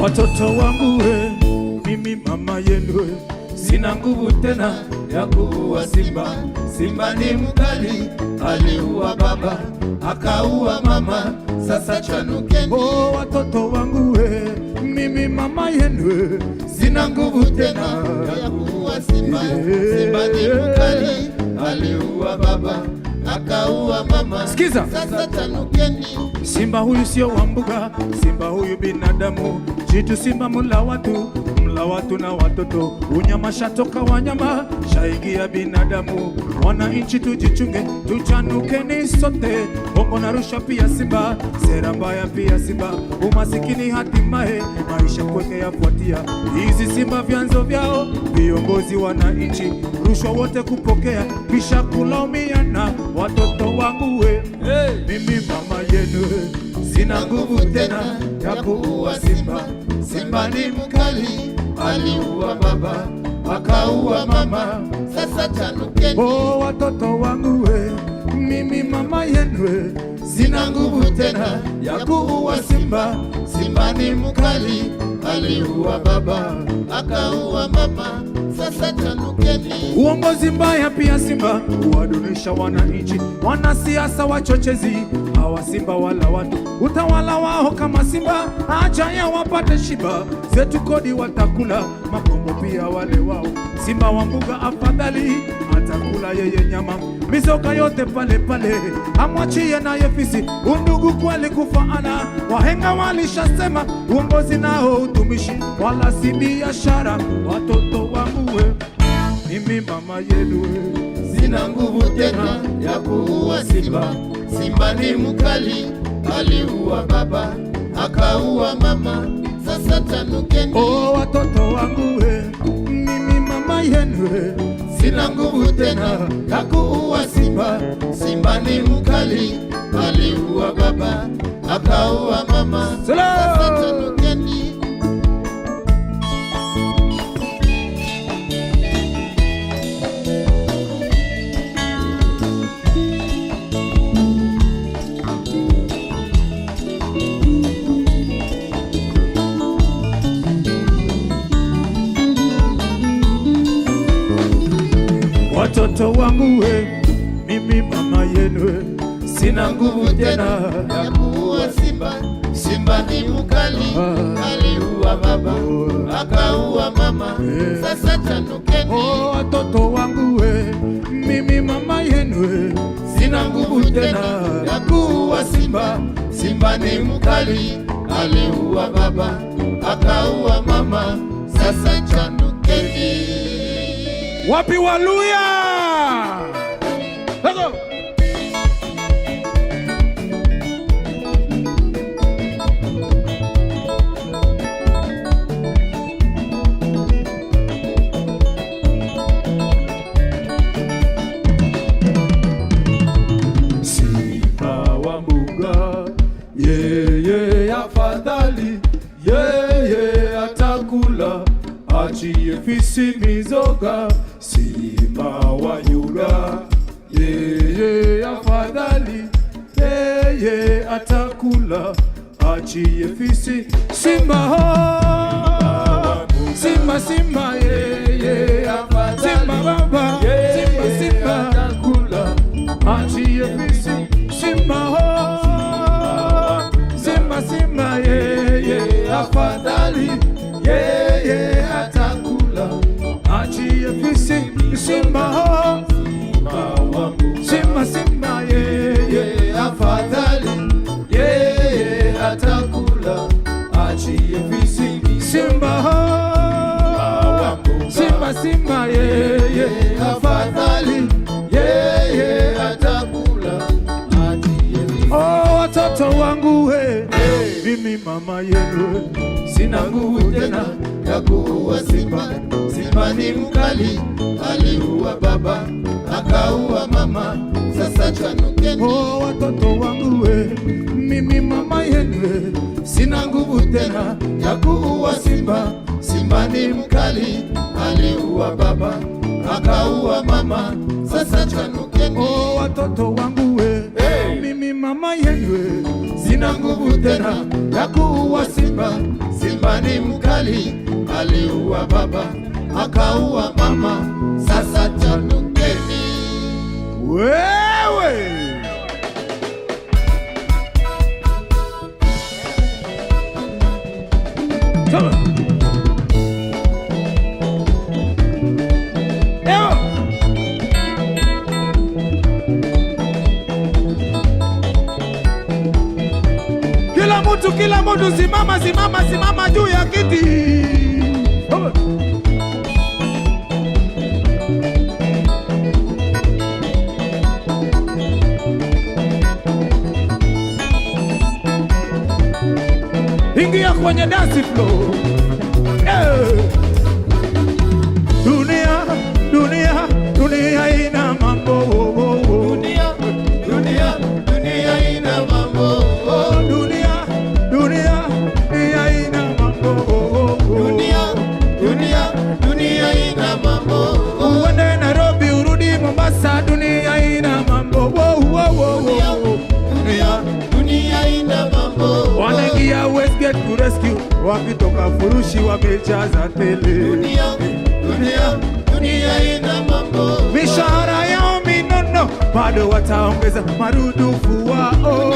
Watoto wangu we, mimi mama yenu we, sina nguvu tena ya kuua simba. Simba ni mkali, aliua baba, akaua mama, sasa chanukeni. Oh, watoto wangu we, mimi mama yenu we, sina nguvu tena ya kuua simba. Simba ni mkali, aliua baba, akaua mama. Sikiza. Sasa chanukeni. Simba huyu sio wa mbuga, simba huyu binadamu. Jitu simba mla watu na watoto. Unyama shatoka wanyama, shaingia binadamu. Wananchi tujichunge, tuchanukeni sote. Bongo na rusha pia simba, sera mbaya pia simba. Umasikini hatimaye, maisha kweke yafuatia. Hizi simba vyanzo vyao, viongozi wananchi. Rushwa wote kupokea, kisha kulaumiana. Watoto wangu we, mimi mama yenu, sina nguvu tena ya kuua simba. Simba ni mkali, aliua baba akaua mama. Sasa chanukeni. Oh, watoto wangu we, mimi mama yenu we, sina nguvu tena ya kuua simba. Simba ni mkali, aliua baba akaua mama. Sasa chanukeni. Uongozi mbaya pia simba, huwadunisha wananchi. Wanasiasa wachochezi, hawa simba wala watu. Utawala wao kama simba, acha ya wapate shiba. Zetu kodi watakula, makombo pia wale wao. Simba wa mbuga afadhali, atakula yeye nyama. Mizoga yote pale pale, amwachie naye fisi. Undugu kweli kufaana, wahenga walishasema. Uongozi nao utumishi, wala si biashara. Watoto wangu we, mimi mama yenu we, sina nguvu tena ya kuua simba. Simba ni mkali, aliua baba akaua mama. Sasa chanukeni. Oh, watoto wangu we, mimi mama yenu we, sina nguvu tena ya kuua simba. Simba ni mkali, aliua baba akaua mama. Sasa chanukeni. Watoto wangu we, mimi mama yenu we, sina nguvu tena ya kuua simba. Simba ni mkali, aliua baba akaua mama. Sasa chanukeni. Oh, watoto wangu we, mimi mama yenu we, sina nguvu tena ya kuua simba. Simba ni mkali, aliua baba akaua mama. Sasa chanukeni. Wapi Waluya? Let's go. Simba wa mbuga, yeye afadhali, yeye atakula. Achie fisi mizoga, simba wa Yuda, yeye afadhali, yeye atakula. Achie fisi simba ho, simba simba, yeye afadhali, simba baba, simba simba atakula. Achie fisi simba ho, simba simba, yeye afadhali, yeye atakula. Achie fisi simba ho, simba simba, yeye afadhali, yeye atakula. Achie fisi simba ho, simba simba, yeye afadhali, yeye atakula. Oh, watoto wangu we, mimi mama yenu, sina nguvu tena ya kuua simba. Simba ni mkali, aliua baba akaua mama. Sasa chanukeni. Oh, watoto wangu we, mimi mama yenu we, sina nguvu tena ya kuua simba. Simba ni mkali, aliua baba akaua mama. Sasa chanukeni. Oh, watoto wangu we, mimi mama yenu we, sina nguvu tena ya kuua simba. Simba ni mkali, aliua baba akaua mama. Sasa chanukeni. Wewe come on. kila mtu simama, simama, simama juu ya kiti. Ingia kwenye dance floor. Dunia, dunia, dunia ina mambo. Dunia, dunia, dunia ina mambo. Dunia, dunia, dunia ina mambo. Dunia, dunia, dunia ina mambo. Uende Nairobi urudi Mombasa, dunia ina mambo. Dunia, dunia ina mambo. Wanaingia Westgate to rescue, wakitoka furushi wamejaza tele. Dunia, dunia, dunia ina mambo. Mishahara yao minono, bado wataongeza marudufu wao.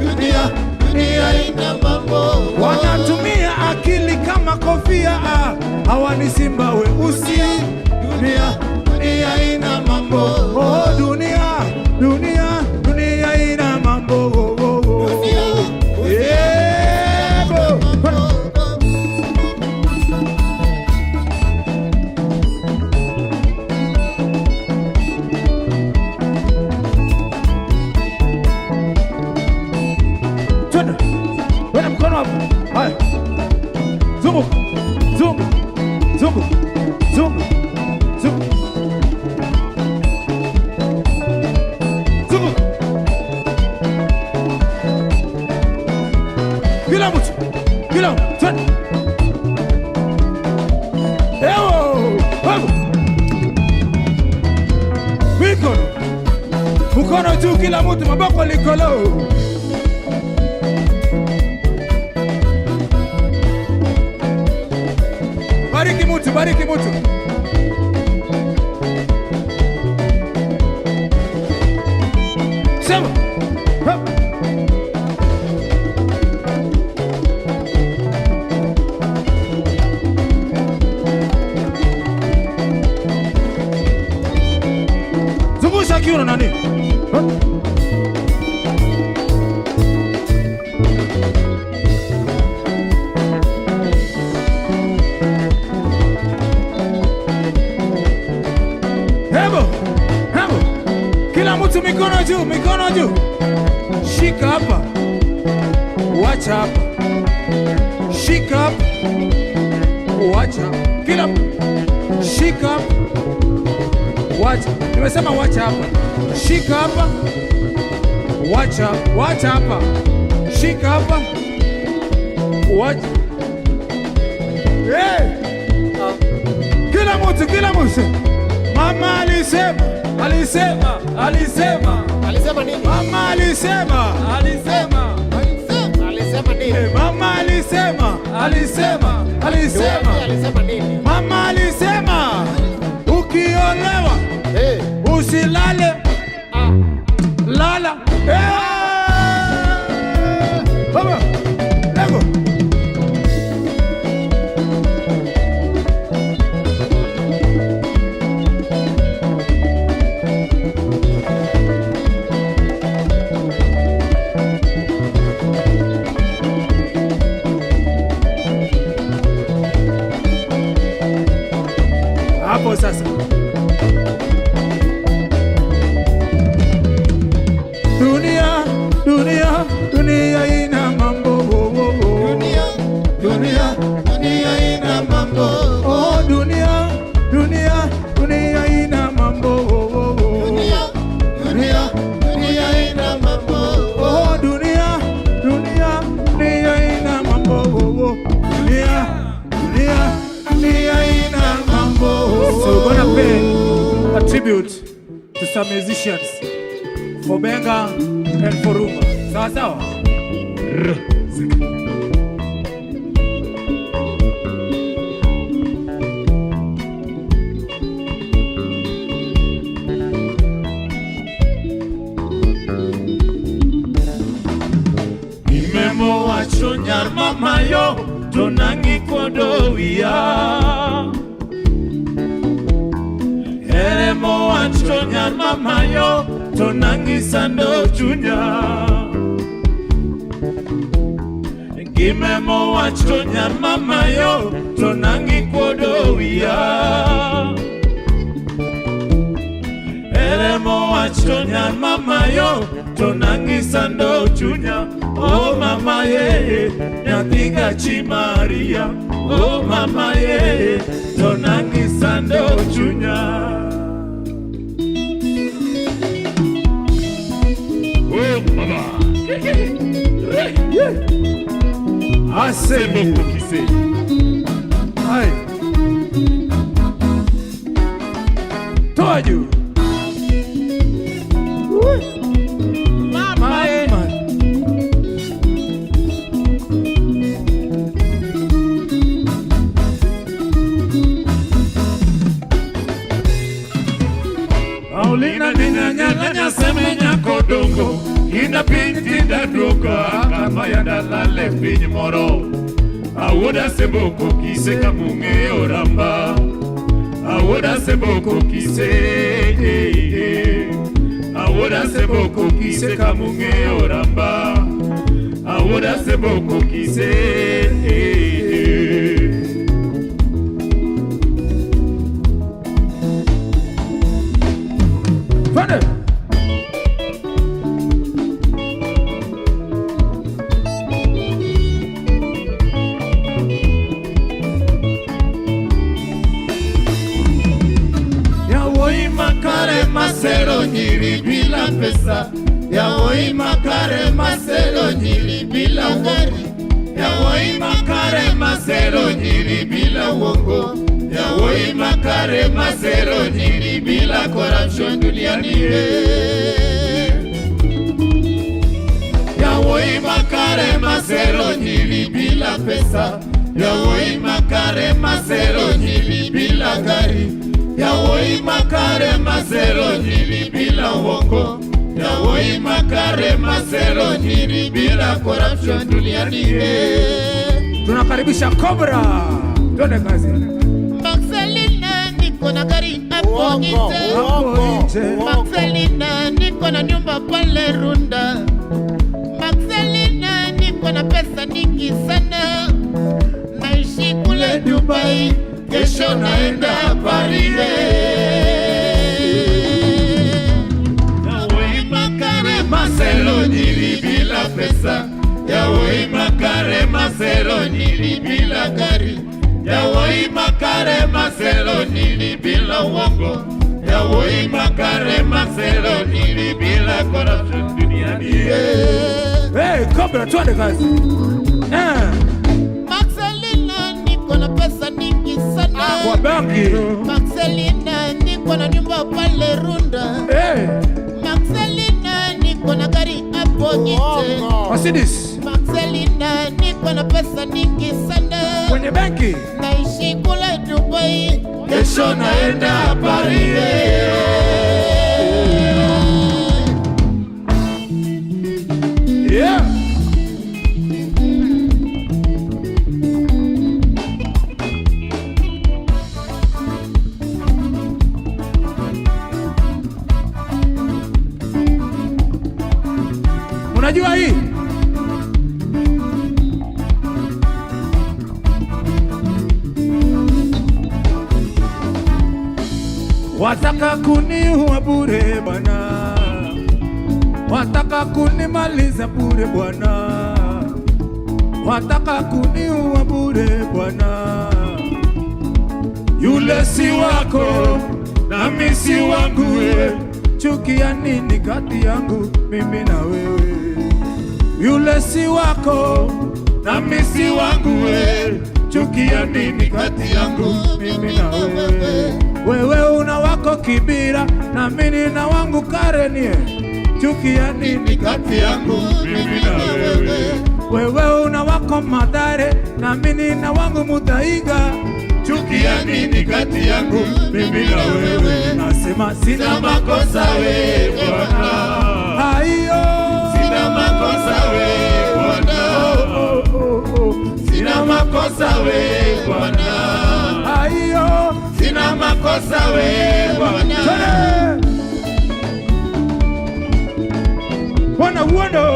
Dunia, dunia ina mambo. Wanatumia akili kama kofia, hawa ni simba weusi. Dunia, dunia ina mambo. Oh, dunia, dunia, dunia ina mambo. Wena mkono hapo. Haya. Zungu. Zungu. Zungu. Zungu. Zungu. Zungu. Kila mtu. Kila mtu. Twende. Ewo. Hapo. Mikono. Mkono juu kila mtu, maboko likolo. Bariki mtu, bariki mtu. Sema. Zungusha kiuno nani? Kila mtu mikono juu, mikono juu. Shika hapa. Wacha hapa. Shika hapa. Wacha. Kila shika hapa. Wacha. Nimesema wacha hapa. Shika hapa. Wacha. Wacha hapa. Shika hapa. Wacha. Hey! Kila mtu, kila mtu. Mama alisema, alisema, alisema. Alisema nini? Mama alisema, alisema. Alisema nini? Mama alisema, alisema, alisema. Alisema nini? Mama alisema, ukiolewa usilale, lala. Baba, lego. Hapo sasa. Dunia, dunia, dunia ina mambo. Dunia, dunia, dunia ina mambo. Oh, dunia, dunia, dunia ina mambo. Dunia, dunia, dunia ina mambo. Oh, dunia, dunia, dunia ina mambo. Dunia, dunia, dunia ina mambo. So we're gonna pay a tribute to some musicians for Benga and for Rumba. Sawa sawa. Imemo wacho nyar mama yo tonangi kodowia. Eremo wacho nyar mama yo tonangi sando chunya. Gimemo wacho nyan mama yo to nangi kuodo wiya. Elemo wacho nyan mama yo to nangi sando chunya. Oh mama ye nyathi gachi Maria. Oh mama ye to nangi sando chunya. Oh mama. Assez beaucoup qui c'est. Aïe. Toi, Dieu. Mama, Aulina nyanya semenya kodongo. Ina pinti da droga kama ya dalale pinyi moro. Awoda seboko kise kamunge oramba. Awoda seboko kise. Awoda seboko kise kamunge oramba. Awoda seboko kise. Fane. Masero nyiri bila pesa, yawoi makare masero nyiri bila gari, yawoi makare masero nyiri bila uongo, yawoi makare masero nyiri bila corruption duniani. Yawoi makare masero nyiri bila pesa, yawoi makare masero nyiri bila gari, yawoi makare masero nyiri bila uongo, yawoi makare masero nyiri bila corruption duniani. Tunakaribisha Cobra. Twende kazi. Maxelina niko na gari hapo nje. Maxelina niko na nyumba pale Runda. Maxelina niko na pesa nyingi sana. Naishi kule Dubai, kesho naenda Paris. Yawoi makare masero nyiri bila pesa, yawoi makare masero nyiri bila gari, yawoi makare masero nyiri bila uongo, yawoi makare masero nyiri bila corruption duniani. Hey, Cobra, twende kazi. Maxelina niko na pesa nyingi sana. Kwa banki. Maxelina niko na nyumba pale Runda. Hey. Maxelina niko na gari hapo nje. Mercedes. Maxelina niko na pesa nyingi sana. Kwenye banki. Naishi kule Dubai, kesho naenda Paris. Yeah. Unajua hii? Wataka kuniua bure bwana, wataka kunimaliza bure bwana, wataka kuniua bure bwana. Yule si wako nami si wangu we, chukia nini kati yangu mimi na wewe? Yule si wako nami si wangu we, chukia nini kati yangu mimi na wewe? Wewe una wako Kibira na mimi na wangu Karenie, chukia nini kati yangu mimi na wewe? Wewe una wako Mathare na mimi na wangu Muthaiga, chukia nini kati yangu mimi na wewe? Nasema sina makosa wewe Bwana, aiyo Sina makosa wewe Bwana, sina makosa wewe Bwana, aiyo sina makosa wewe Bwana. Bwana uondo.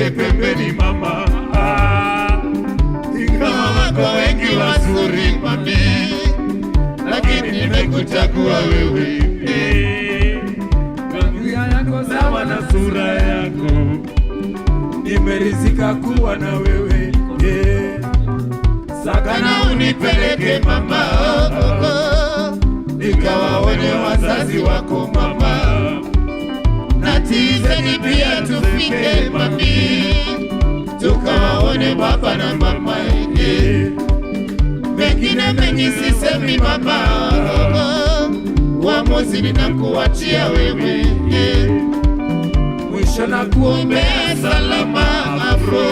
nipeleke pembeni mama. Ingawa wako wengi wazuri mami, lakini nimekuchagua wewe. Tabia yako sawa na sura yako, nimeridhika kuwa na wewe. Sakana unipeleke mama, nikawaone wazazi wako mama, na tizeni pia tufike mami, tukawaone baba na mama. Mengine mengi sisemi mama, uamuzi ninakuachia wewe. Mwisho na kuombea salama afro,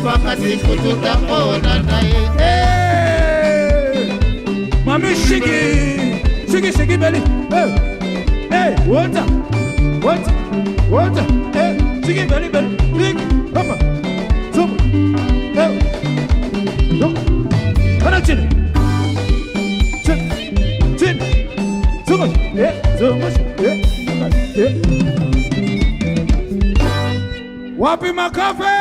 mpaka siku tutapona naye. Mami shiki shiki belly. Water. Shiki belly. Big mama. Zoom. Ana chin. So much. Wapi makafe?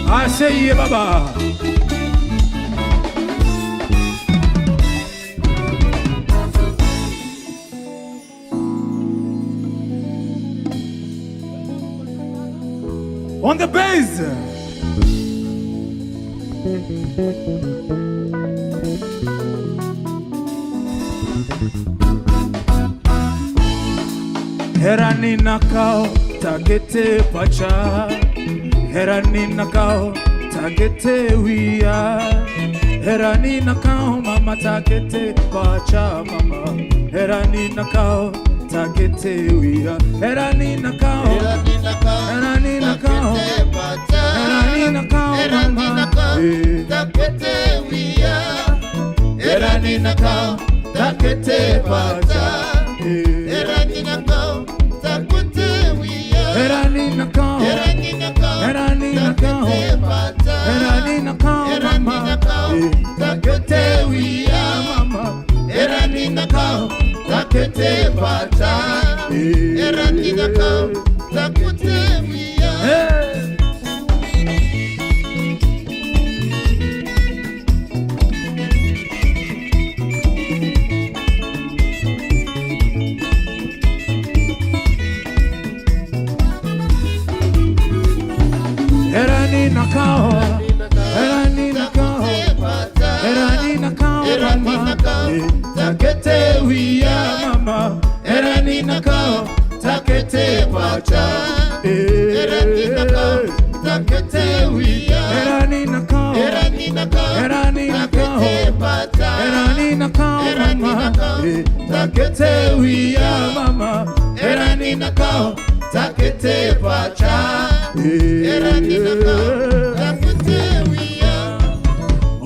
I say yeah, baba. On the bass. Herani nakao tagete pacha, herani nakao tagete wia, herani nakao mama tagete pacha mama, herani nakao tagete wia, herani nakao herani nakao mama tagete wia, herani nakao tagete pacha, herani nakao herani nakao mama takete wia mama, herani nakao takete pacha, herani nakao takete wia. Herani nakao mama takete wia mama, herani nakao takete pacha, herani nakao takete wia, herani nakao takete pacha, herani nakao mama takete wia mama, herani nakao takete pacha, herani nakao takete wia.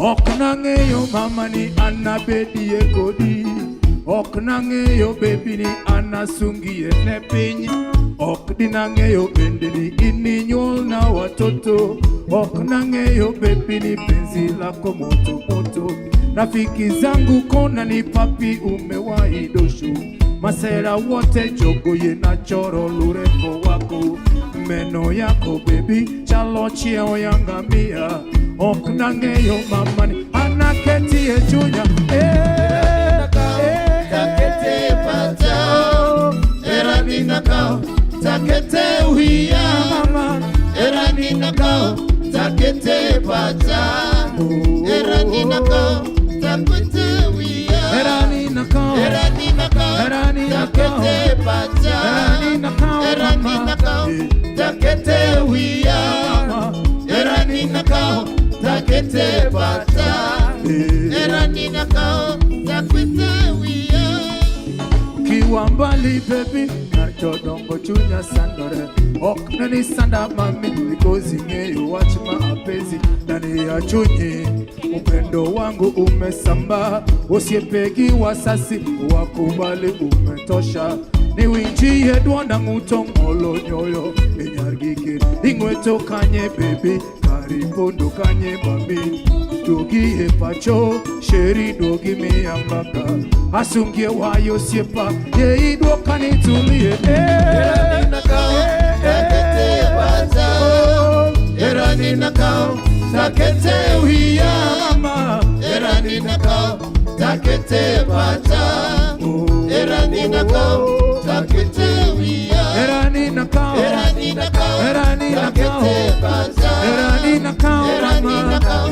Oknangeyo mama ni anabedi ekodi, oknangeyo baby ni anasungi enepinyi, okdinangeyo bende ni ininyol na watoto, oknangeyo baby ni penzi lako moto moto. Rafiki zangu kona ni papi umewahi dosho, masera wote jogoye na choro lureko wako, meno yako baby chalo chieo yangamia, oknangeyo mama ni anaketi echunya. Takete pacha, herani nakao takete wia mama, herani nakao takete pacha, herani nakao takete wia, herani nakao takete pacha, herani nakao takete wia, herani nakao takete pacha, herani nakao takete wia. Kiwa mbali baby nachodongo chunya sandore, oknani sanda mami because ngeyo wachima apezi ndani ya chunyi, upendo wangu umesamba, usiepegi wasasi wakubali umetosha, niwijie dwanda ngutongolo nyoyo inyargike ingweto kanye baby karibondo kanye mami dogi epacho sheri dogi miambaka asungie wayo siepa ye idwo kanitulie Eranina kao takete pata Eranina kao takete uhiya mama Eranina kao takete pata Eranina kao takete uya Eranina kao Eranina kao Eranina kao takete pata Eranina kao Eranina kao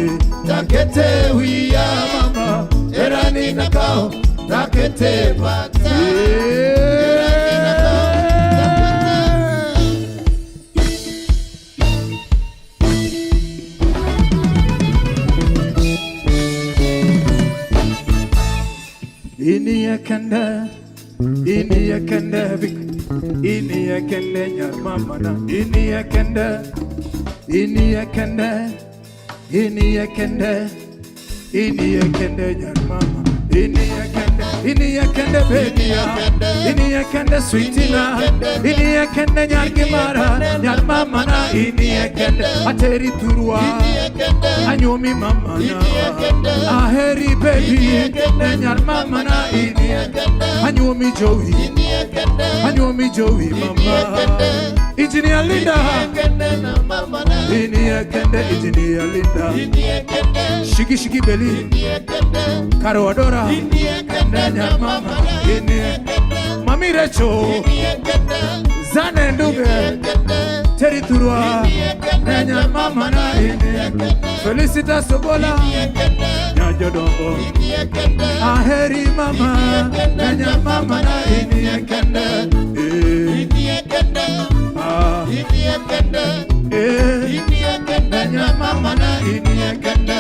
takete uya mama Eranina kao takete pata Eranina kao Ini yakanda vik ini yakanda nyar mama na ini yakanda nyar mama ini yakanda bedia ini yakanda sweetina ini yakanda nyar gimara nyar mama na ini yakanda ateri turwa anyomi mama na aheri baby nyar mama na ini anyomi joey mama engineer Linda ini yakanda engineer Linda shiki beli Karo Adora nyar mama ini mami Recho Zane Nduge Teri Turwa nyar mama na ini Felicita Sobola Nyajodongo aheri mama nyar mama na ini yakanda nyar mama na ini yakanda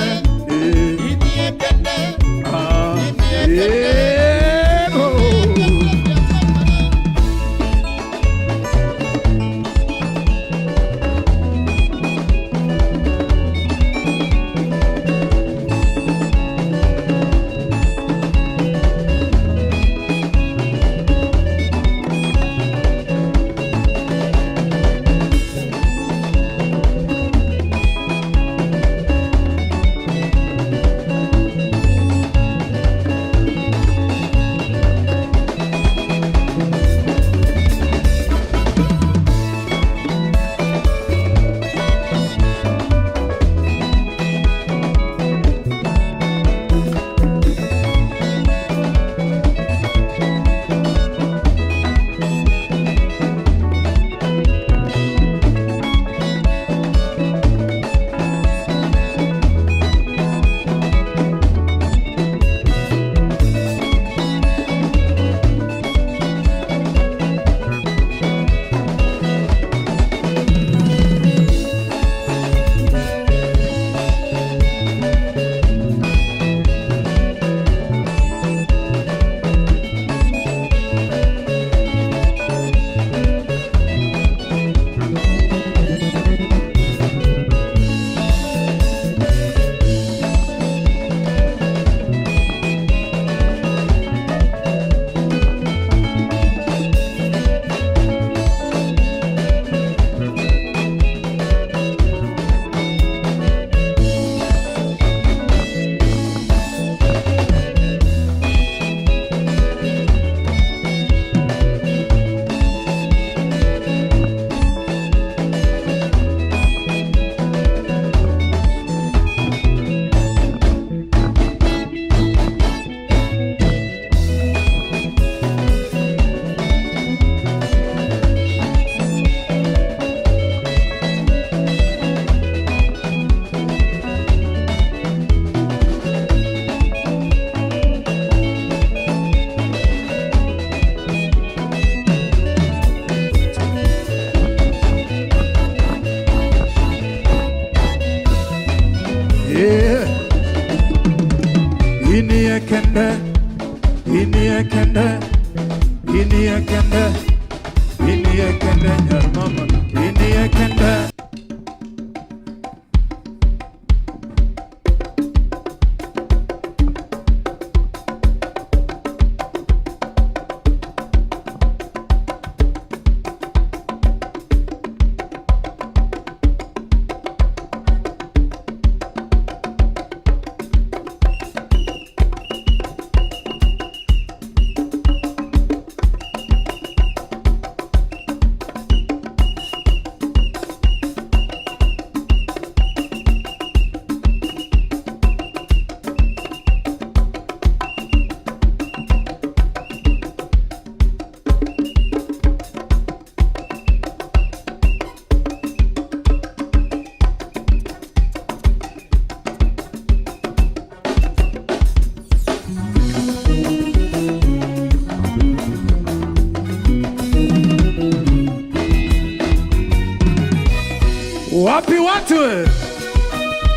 Wapi watu?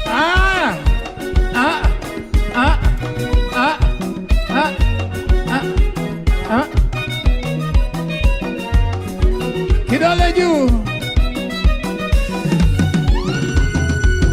Ah, ah, ah, ah, ah, ah, ah. Kidole juu.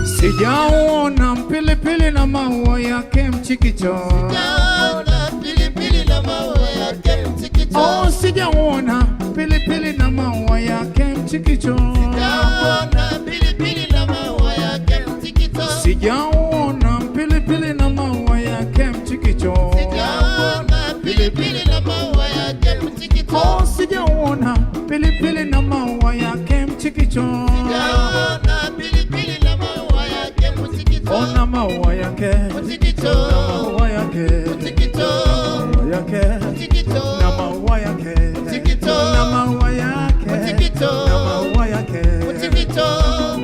Sijaona mpilipili na maua yake mchikicho. Sijaona pilipili na maua yake mchikicho. Oh, sijaona pilipili na maua yake mchikicho. Sijaona pilipili na maua yake mchikicho. Sijaona pilipili na maua yake mchikicho. Sijaona pilipili na maua yake mchikicho. Oh, sijaona pilipili na maua yake mchikicho. Sijaona pilipili na maua yake mchikicho. Ona maua yake Mchikicho. maua yake Mchikicho. maua yake Mchikicho. na maua yake Mchikicho. na maua yake Mchikicho. na maua yake Mchikicho.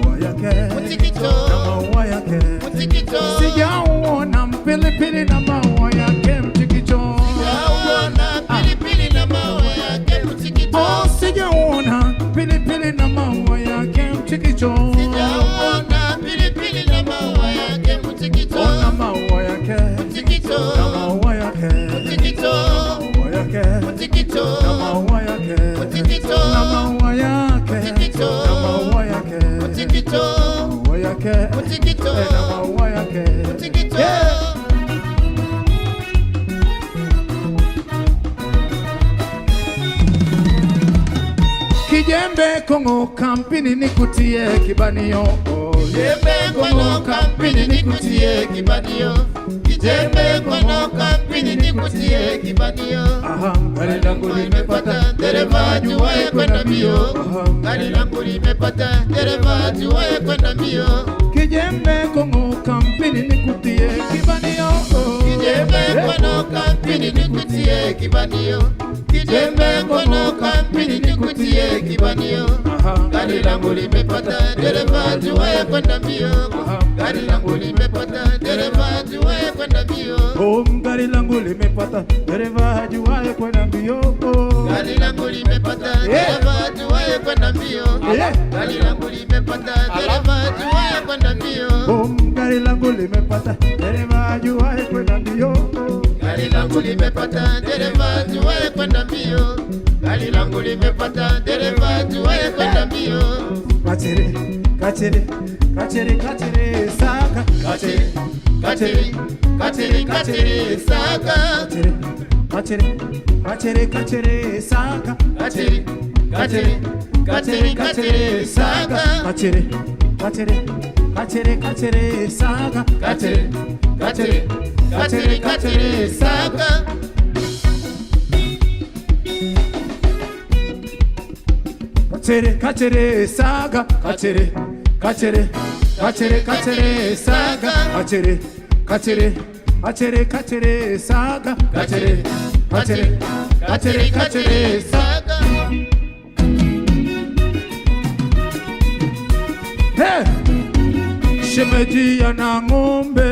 maua yake Mchikicho. na maua yake. Mchikicho. Sijaona mpilipili na maua yake mchikicho. Sijaona pilipili na maua yake mchikicho. Oh, sijaona pilipili na maua yake mchikicho. Sijaona pilipili na maua yake mchikicho. Ona maua yake Mchikicho. na maua yake Mchikicho. maua yake Mchikicho. na maua yake Mchikicho. na maua yake Mchikicho. na maua yake Mchikicho. maua yake Mchikicho. na maua yake. Mchikicho. Yeah. Kijembe Kongo kampini nikutie kibanio. Kijembe Kongo kampini nikutie kibanio. Kijembe Kongo kampini nikutie kibanio. Aha, gari langu limepata dereva ajuaye kwenda mbio. Gari langu limepata dereva ajuaye kwenda mbio. Kijembe Kongo kampini nikutie kibanio. Kijembe Kongo kampini nikutie kibanio. Kijembe Kongo kampini nikutie kibanio. Gari langu limepata dereva ajuaye kwenda mbio. Gari langu limepata dereva ajuaye kwenda mbio. Oh, gari langu limepata dereva ajuaye kwenda mbio. Gari langu limepata dereva ajuaye kwenda mbio. Gari langu limepata dereva ajuaye kwenda mbio. Oh, gari langu limepata dereva ajuaye kwenda mbio. Gari langu limepata dereva ajuaye kwenda mbio. Gari langu limepata dereva ajuaye kwenda mbio. Kachere, kachere, kachere, kachere, saka. Kachere, kachere, kachere, kachere, saka. Kachere, kachere, kachere, saka. Kachere, kachere, kachere, kachere, saka. Kachere, kachere, kachere, kachere, saka. Kachere, kachere, kachere, kachere, saka. Kachere, kachere, saka. Kachere, kachere, kachere, kachere, saka. Kachere, kachere, kachere, kachere, saka. Kachere, kachere, kachere, kachere, saka. Hey! Shemeji ana ng'ombe,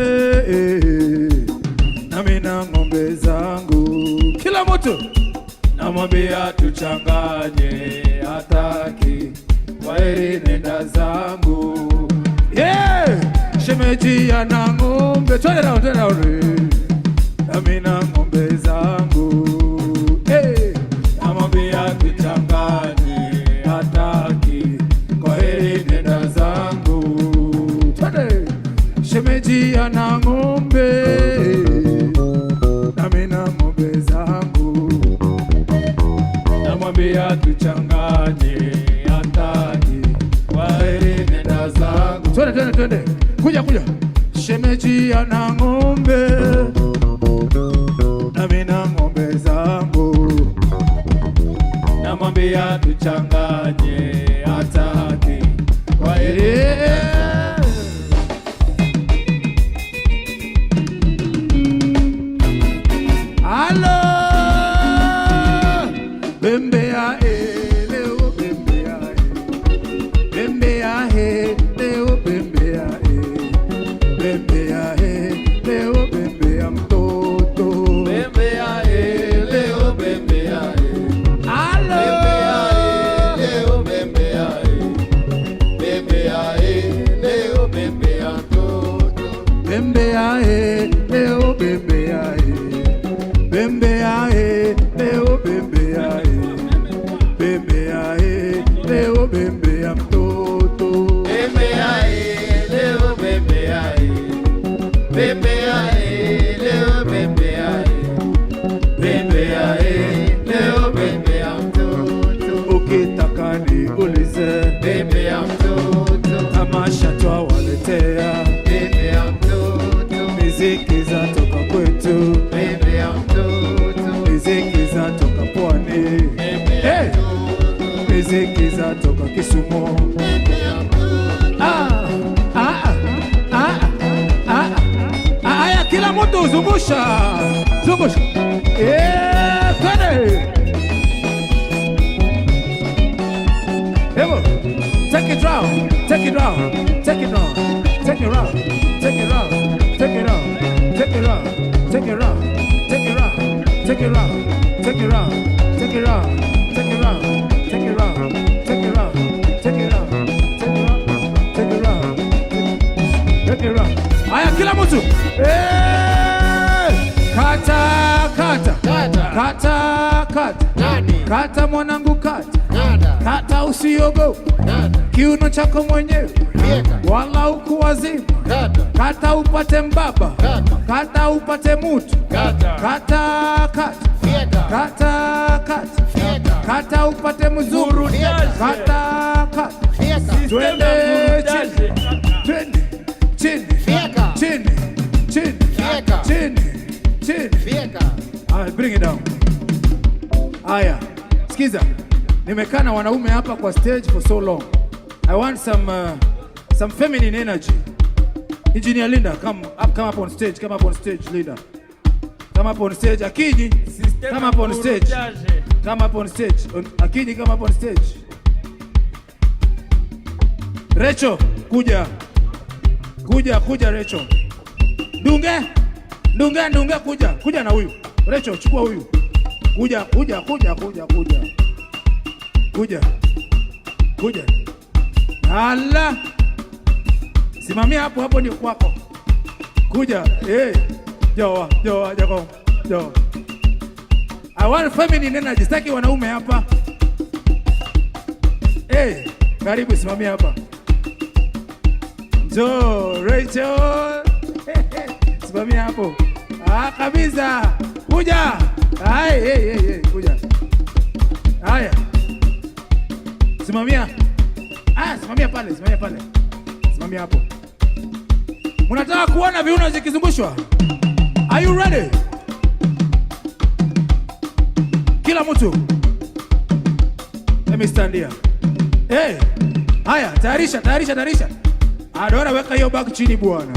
nami na ng'ombe zangu. Kila mtu namwambia tuchanganye, hataki, kwaheri nenda zangu. Yeah! Shemeji ana ng'ombe, twende round, nami na ng'ombe zangu. Hey! Namwambia tuchanganye, hataki, kwaheri nenda zangu. Twende! Shemeji ana ng'ombe, nami na ng'ombe zangu. Namwambia tuchanganye, hataki, kwaheri nenda zangu. Twende, kuja. Shemeji ana ng'ombe, nami na ng'ombe zangu. Namwambia tuchanganye, hataki, kwaheri. Hello, bembea leo, bembea leo, bembea leo, bembea mtoto, Bembea leo, bembea hello, leo, wote, bebe ya mtoto, tamasha twawaletea, bebe ya mtoto, miziki za toka kwetu, bebe ya mtoto, miziki za toka pwani, bebe ya mtoto, miziki za toka Kisumu. bebe ya mtoto. Aya, kila mtu zungusha, zungusha. Twende. Hebu, take it round, take it round, take it round, take it round, take it round, take it round, take it round, take it round, take it round, take it round, take it round, take it round, take it round, take it round, take it round, take it round, take it round, take it round. Aya, kila mtu. Kata, kata, kata, kata, kata mwanangu, kata, kata usiogope, kiuno chako mwenyewe, wala uku wazimu, kata upate mbaba, kata upate mutu, kata, kata, kata, kata, kata upate mzuru, kata, kata, twende chini, twende chini, chini, chini, chini, chini. Bring it down. Aya, sikiza, nimekaa na wanaume hapa kwa stage for so long. I want some feminine energy. Engineer Linda, come up on stage. Come up on stage, Linda. Come up on stage. Akiji, come up on stage. Come up on stage. Akiji, come up on stage. Recho, kuja. Kuja Recho. Ndunge kuja na huyu. Recho, chukua huyu. Kuja. Hala. Simamia hapo ni kwako. Kuja. Joa. I want feminine energy. Sitaki wanaume hapa. Karibu, simamia hapa. Jo, Rachel. Simamia hapo. Kabisa. Kuja. Kuja. Haya. Simamia. Simamia pale. Simamia hapo. Mnataka kuona viuno zikizungushwa? Are you ready? Kila mtu. Let me stand here. Haya, tayarisha. Adora, weka hiyo bag chini bwana.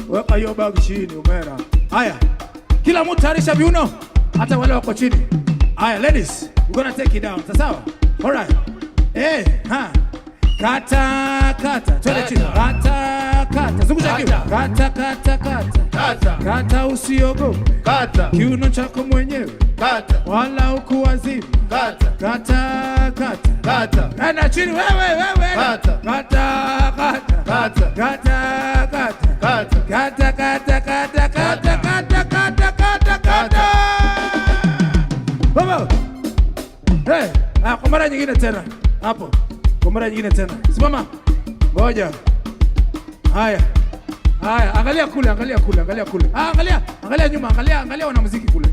Weka hiyo bag chini, umera. Haya. Kila mtu tayarisha viuno, hata wale wako chini. Haya, ladies, we're gonna take it down. Sawa? All right. Kata. Twende chini. Kata. Zungusha kiuno. Kata usiogope. Kiuno chako mwenyewe. Wala uku wazimu. Kata. Enda chini wewe. Kata. Baba. Kwa mara nyingine tena. Hapo. Kwa mara nyingine tena. Simama. Ngoja. Haya. Angalia kule. Angalia nyuma, angalia wanamuziki kule.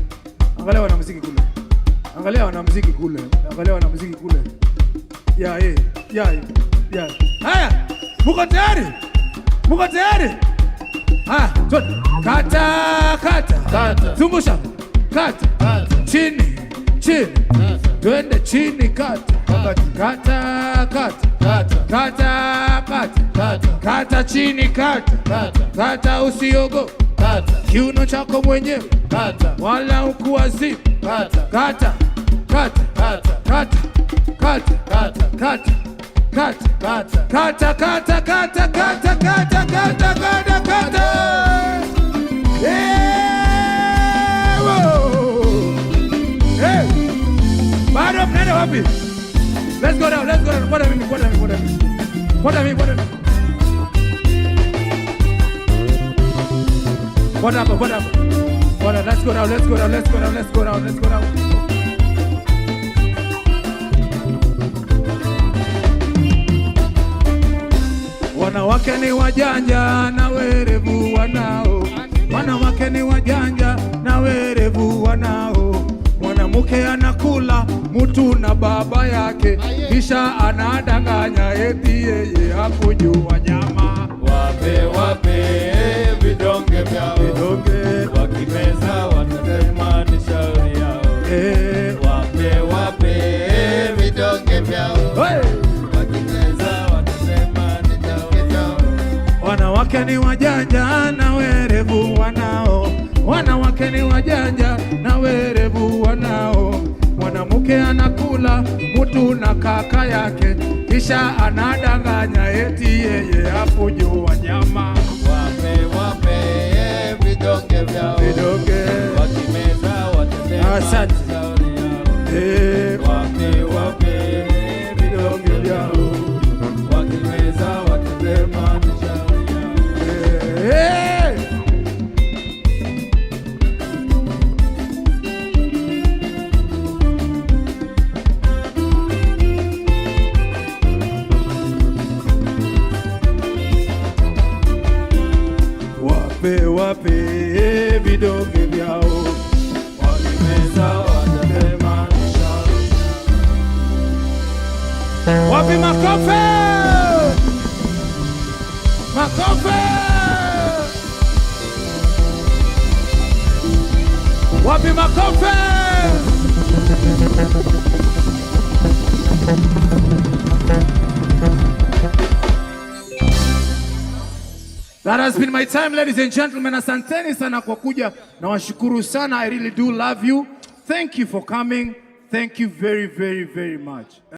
Angalia wanamuziki kule. Ya. Haya. Muko tayari? Kata. Zungusha. Kata. Chini. Twende chini, kata. Kata chini, kata usiogope. Kiuno chako mwenyewe. Wala ukuwazimu. Kata. Bado mnaenda wapi? Let's go down. Fuata mimi. Fuata hapo. Let's go down. Wanawake ni wajanja na werevu wanao. Mwanamke anakula mtu na baba yake, kisha anadanganya eti yeye hakujua nyama. Wape vidonge vyao, wakimeza watasema ni shauri yao. Wape vidonge vyao, wakimeza watasema ni shauri yao. Wanawake ni wajanja na werevu wanao, wanawake ni wajanja na werevu wanao. Mwanamke anakula mtu na kaka yake, kisha anadanganya eti yeye hakujua nyama. Wape vidonge vyao, wakimeza watasema ni shauri yao. Wape vidonge vyao, wakimeza watasema ni shauri yao. Wape vidonge vyao, wakimeza watasema ni shauri yao. wapi makofi? Makofi! Wapi makofi? That has been my time, ladies and gentlemen. Asanteni sana kwa kuja na washukuru sana. I really do love you. Thank you for coming. Thank you very, very, very much.